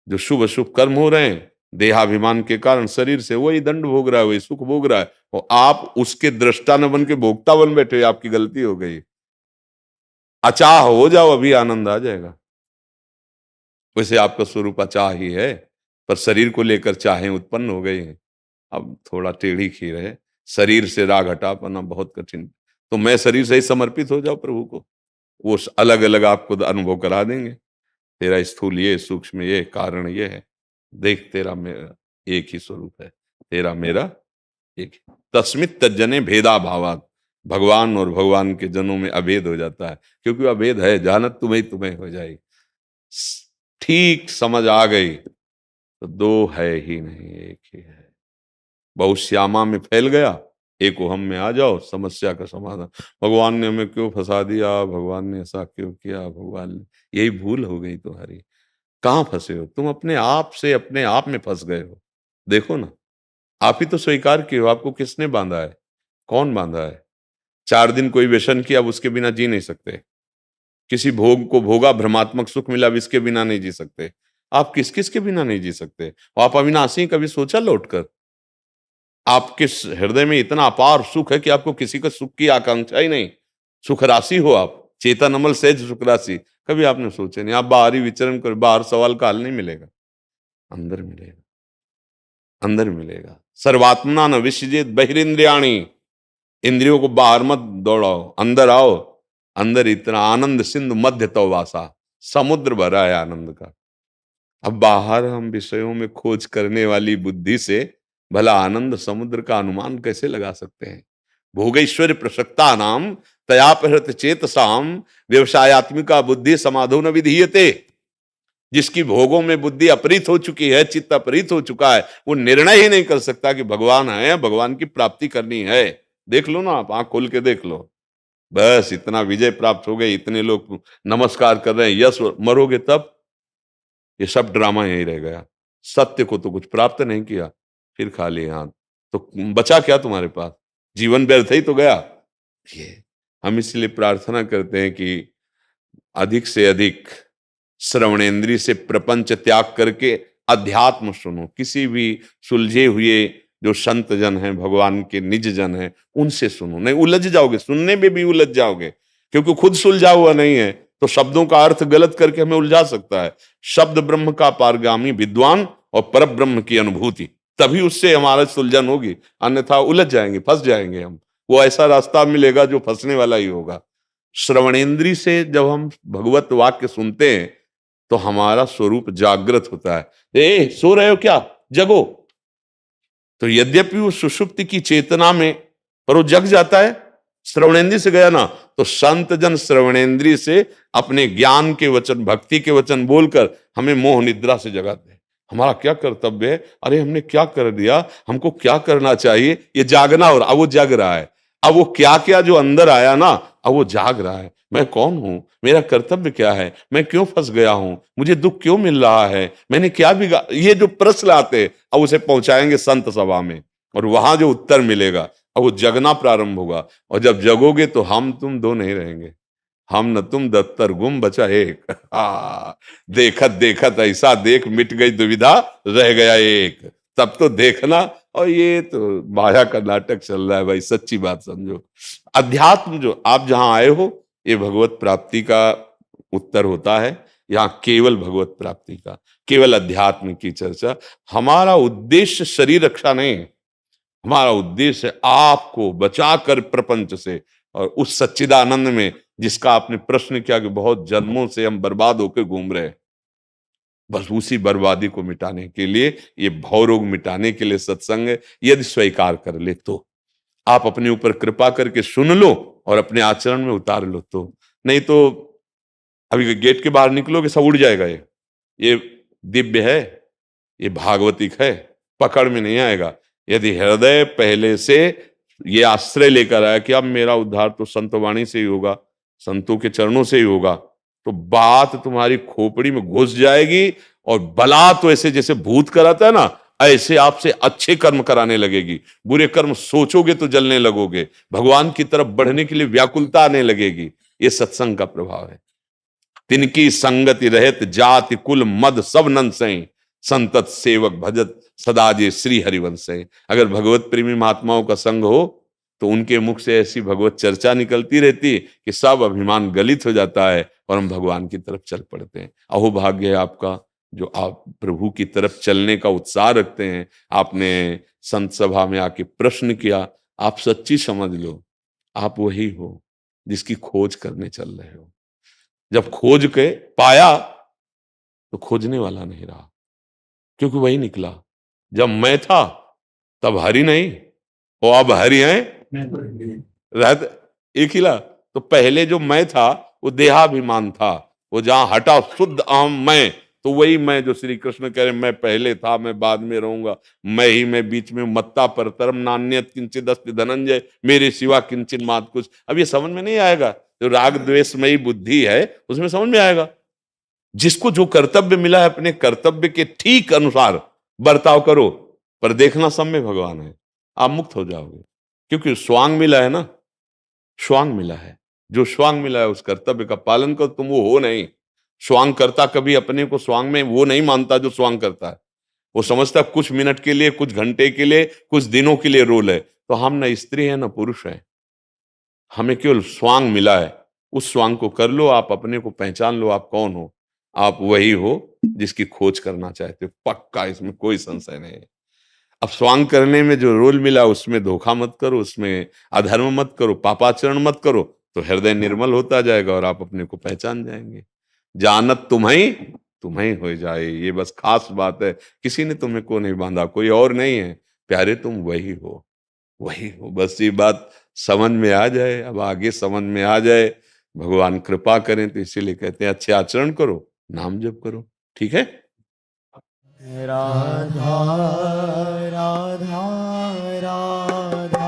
जो शुभ अशुभ कर्म हो रहे हैं, देहाभिमान के कारण शरीर से वही दंड भोग रहा है, वही सुख भोग रहा है, और आप उसके दृष्टा न बन के भोक्ता बन बैठे। आपकी गलती हो गई। अचाह हो जाओ, अभी आनंद आ जाएगा। वैसे आपका स्वरूप अचाह ही है, पर शरीर को लेकर चाहें उत्पन्न हो गई हैं। अब थोड़ा टेढ़ी खीर है, शरीर से राग हटा पाना बहुत कठिन। तो मैं शरीर से ही समर्पित हो जाओ प्रभु को, वो अलग अलग आपको अनुभव करा देंगे। तेरा स्थूल ये, सूक्ष्म ये, कारण ये है। देख, तेरा मेरा एक ही स्वरूप है, तेरा मेरा एक ही। तस्मित तज्जने भेदा भावात, भगवान और भगवान के जनों में अभेद हो जाता है, क्योंकि अभेद है। जानत तुम्हें तुम्हें हो जाएगी। ठीक समझ आ गई तो दो है ही नहीं, एक ही है। बहुश्यामा में फैल गया, एक हम में आ जाओ, समस्या का समाधान। भगवान ने हमें क्यों फंसा दिया, भगवान ने ऐसा क्यों किया, भगवान ने, यही भूल हो गई तुम्हारी। कहाँ फंसे हो तुम? अपने आप से अपने आप में फंस गए हो। देखो ना, आप ही तो स्वीकार किए हो। आपको किसने बांधा है? कौन बांधा है? 4 दिन कोई व्यसन किया, अब उसके बिना जी नहीं सकते। किसी भोग को भोगा, भ्रमात्मक सुख मिला, अब इसके बिना नहीं जी सकते। आप किस किस के बिना नहीं जी सकते? आप अविनाशी, कभी सोचा लौटकर? आपके हृदय में इतना अपार सुख है कि आपको किसी का सुख की आकांक्षा ही नहीं। सुख राशि हो आप, चेतन अमल सहज सुख राशि। कभी आपने सोचा नहीं। आप बाहरी विचरण कर, बाहर सवाल का हल नहीं मिलेगा, अंदर मिलेगा, अंदर मिलेगा। सर्वात्मना न विसृजेत बहिरिंद्रियाणि, इंद्रियों को बाहर मत दौड़ाओ, अंदर आओ। अंदर इतना आनंद सिंधु मध्य तो वासा, समुद्र भरा है आनंद का। अब बाहर हम विषयों में खोज करने वाली बुद्धि से भला आनंद समुद्र का अनुमान कैसे लगा सकते हैं? भोगैश्वर्य प्रसक्ता नाम तयापहृत चेतसाम, व्यवसायत्मिका बुद्धि समाधो न विधीयते। जिसकी भोगों में बुद्धि अपरित हो चुकी है, चित्त अपरित हो चुका है, वो निर्णय ही नहीं कर सकता कि भगवान है, भगवान की प्राप्ति करनी है। देख लो ना, आप आंख खोल के देख लो, बस इतना विजय प्राप्त हो गई, इतने लोग नमस्कार कर रहे हैं, यश, मरोगे तब ये सब ड्रामा यहीं रह गया। सत्य को तो कुछ प्राप्त नहीं किया, फिर खाली हाथ, तो बचा क्या तुम्हारे पास? जीवन व्यर्थ ही तो गया। ये हम इसलिए प्रार्थना करते हैं कि अधिक से अधिक श्रवणेंद्रिय से प्रपंच त्याग करके अध्यात्म सुनो। किसी भी सुलझे हुए जो संत जन हैं, भगवान के निज जन हैं, उनसे सुनो, नहीं उलझ जाओगे, सुनने में भी उलझ जाओगे, क्योंकि खुद सुलझा हुआ नहीं है तो शब्दों का अर्थ गलत करके हमें उलझा सकता है। शब्द ब्रह्म का पारगामी विद्वान और पर ब्रह्म की अनुभूति, तभी उससे हमारा सुलझन होगी, अन्यथा उलझ जाएंगे, फंस जाएंगे हम। वो ऐसा रास्ता मिलेगा जो फंसने वाला ही होगा। श्रवणेंद्रिय से जब हम भगवत वाक्य सुनते हैं तो हमारा स्वरूप जागृत होता है। ए सो रहे हो क्या, जगो। तो यद्यपि वो सुषुप्ति की चेतना में, पर वो जग जाता है, श्रवणेंद्रिय से गया ना, तो संत जन श्रवणेंद्रिय से अपने ज्ञान के वचन, भक्ति के वचन बोलकर हमें मोह निद्रा से जगाते हैं। हमारा क्या कर्तव्य है, अरे हमने क्या कर दिया, हमको क्या करना चाहिए, ये जागना। और अब वो जग रहा है, अब वो क्या क्या जो अंदर आया ना, अब वो जाग रहा है। मैं कौन हूं, मेरा कर्तव्य क्या है, मैं क्यों फंस गया हूं, मुझे दुख क्यों मिल रहा है, मैंने क्या बिगा, ये जो प्रश्न आते, अब उसे पहुंचाएंगे संत सभा में, और वहां जो उत्तर मिलेगा, अब वो जगना प्रारंभ होगा। और जब जगोगे तो हम तुम दो नहीं रहेंगे, हम न तुम दत्तर गुम बचा एक। देखत देखत ऐसा देख, मिट गई दुविधा, रह गया एक। तब तो देखना। और ये तो माया का नाटक चल रहा है भाई, सच्ची बात समझो। अध्यात्म जो आप जहां आए हो, ये भगवत प्राप्ति का उत्तर होता है। यहाँ केवल भगवत प्राप्ति का, केवल अध्यात्म की चर्चा। हमारा उद्देश्य शरीर रक्षा नहीं है, हमारा उद्देश्य है आपको बचाकर प्रपंच से और उस सच्चिदानंद में, जिसका आपने प्रश्न किया कि बहुत जन्मों से हम बर्बाद होकर घूम रहे हैं, बस उसी बर्बादी को मिटाने के लिए, ये भव रोग मिटाने के लिए सत्संग है। यदि स्वीकार कर ले तो आप अपने ऊपर कृपा करके सुन लो और अपने आचरण में उतार लो, तो नहीं तो अभी गेट के बाहर निकलोगे सब उड़ जाएगा। ये दिव्य है, ये भागवतिक है, पकड़ में नहीं आएगा। यदि हृदय पहले से ये आश्रय लेकर आया कि अब मेरा उद्धार तो संत वाणी से ही होगा, संतों के चरणों से ही होगा, तो बात तुम्हारी खोपड़ी में घुस जाएगी। और बला तो ऐसे जैसे भूत कराता है ना, ऐसे आपसे अच्छे कर्म कराने लगेगी। बुरे कर्म सोचोगे तो जलने लगोगे, भगवान की तरफ बढ़ने के लिए व्याकुलता आने लगेगी। ये सत्संग का प्रभाव है। तिनकी संगति रहत जाति कुल मद सब नंसई, संतत सेवक भजत सदा जे श्री हरिवंश। अगर भगवत प्रेमी महात्माओं का संग हो तो उनके मुख से ऐसी भगवत चर्चा निकलती रहती कि सब अभिमान गलित हो जाता है और हम भगवान की तरफ चल पड़ते हैं। अहो भाग्य है आपका जो आप प्रभु की तरफ चलने का उत्साह रखते हैं। आपने संत सभा में आके प्रश्न किया, आप सच्ची समझ लो, आप वही हो जिसकी खोज करने चल रहे हो। जब खोज के पाया तो खोजने वाला नहीं रहा, क्योंकि वही निकला। जब मैं था तब हरि नहीं, और अब हरि हैं रहते एक हिला। तो पहले जो मैं था वो देहाभिमान था, वो जहां हटा शुद्ध अहम मैं, तो वही मैं जो श्री कृष्ण कह रहे मैं पहले था, मैं बाद में रहूंगा, मैं ही मैं बीच में, मत्ता परतरम नान्यत किंचित अस्ति धनंजय, मेरे सिवा किंचित मात कुछ। अब ये समझ में नहीं आएगा, जो राग द्वेषमयी बुद्धि है उसमें समझ में आएगा। जिसको जो कर्तव्य मिला है अपने कर्तव्य के ठीक अनुसार बर्ताव करो, पर देखना सब में भगवान है, आप मुक्त हो जाओगे। क्योंकि स्वांग मिला है ना, स्वांग मिला है, जो स्वांग मिला है उस कर्तव्य का पालन करो। तुम वो हो नहीं। स्वांग करता कभी अपने को स्वांग में वो नहीं मानता जो स्वांग करता है। वो समझता कुछ मिनट के लिए, कुछ घंटे के लिए, कुछ दिनों के लिए रोल है। तो हम न स्त्री है न पुरुष है, हमें केवल स्वांग मिला है। उस स्वांग को कर लो, आप अपने को पहचान लो, आप कौन हो। आप वही हो जिसकी खोज करना चाहते हो, पक्का, इसमें कोई संशय नहीं है। अब स्वांग करने में जो रोल मिला उसमें धोखा मत करो, उसमें अधर्म मत करो, पापाचरण मत करो, तो हृदय निर्मल होता जाएगा और आप अपने को पहचान जाएंगे। जानत तुम्हें हो जाए, ये बस खास बात है। किसी ने तुम्हें को नहीं बांधा, कोई और नहीं है प्यारे, तुम वही हो, वही हो। बस ये बात समझ में आ जाए, अब आगे समझ में आ जाए, भगवान कृपा करें। तो इसीलिए कहते हैं अच्छे आचरण करो, नाम जप करो, ठीक है। राधा राधा राधा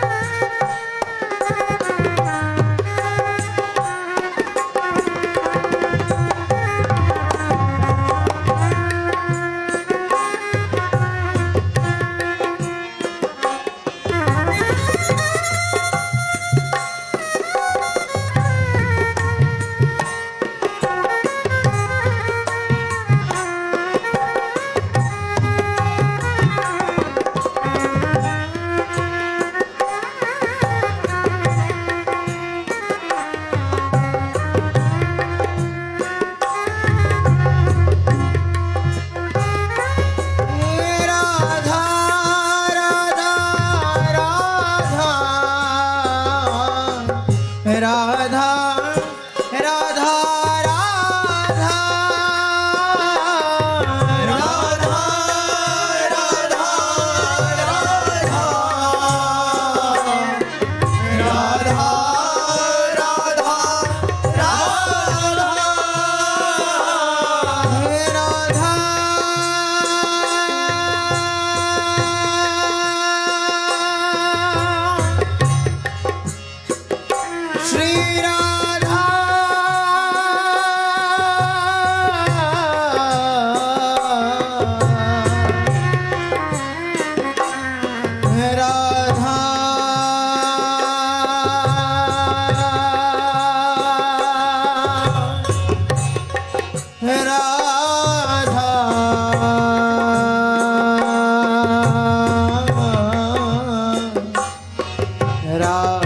राधा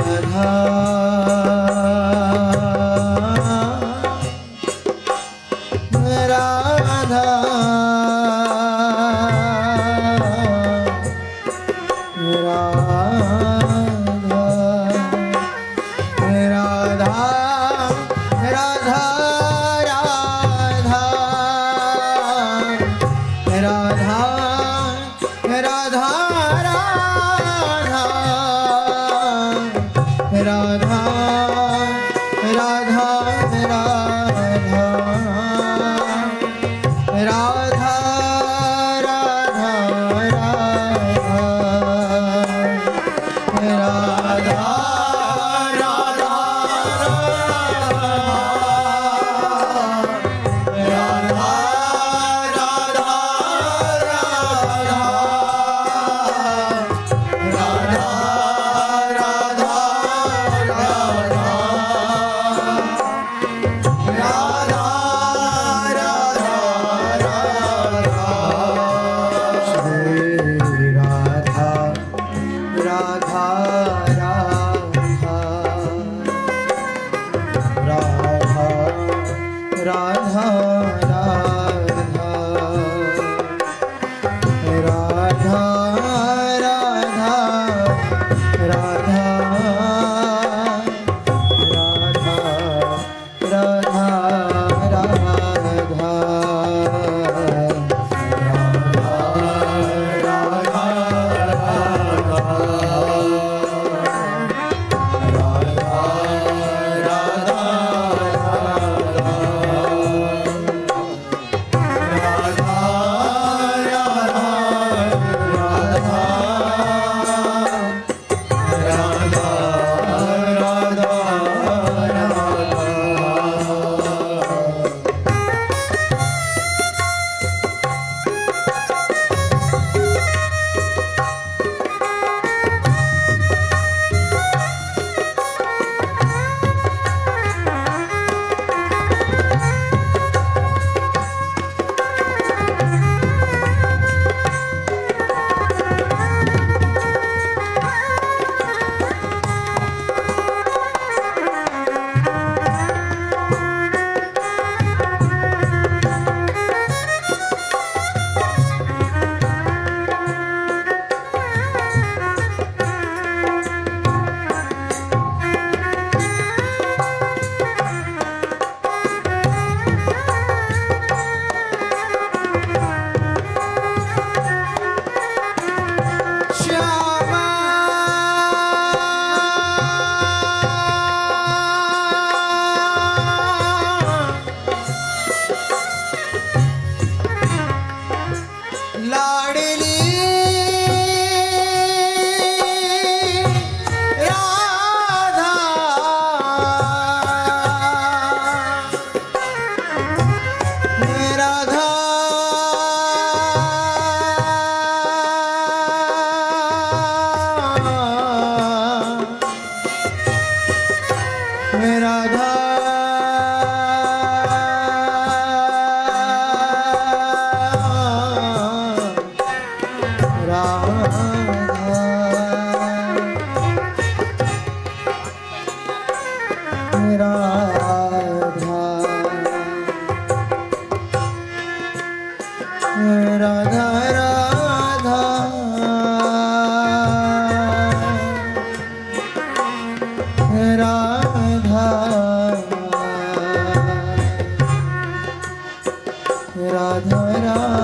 राधा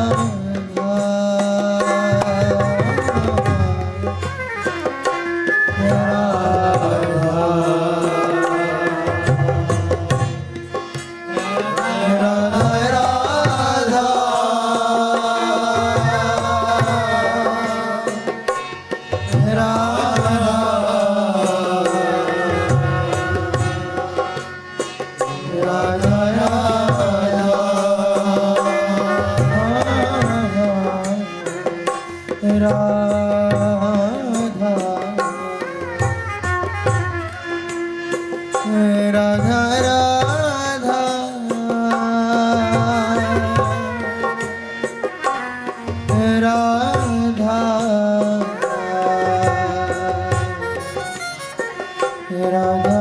राधा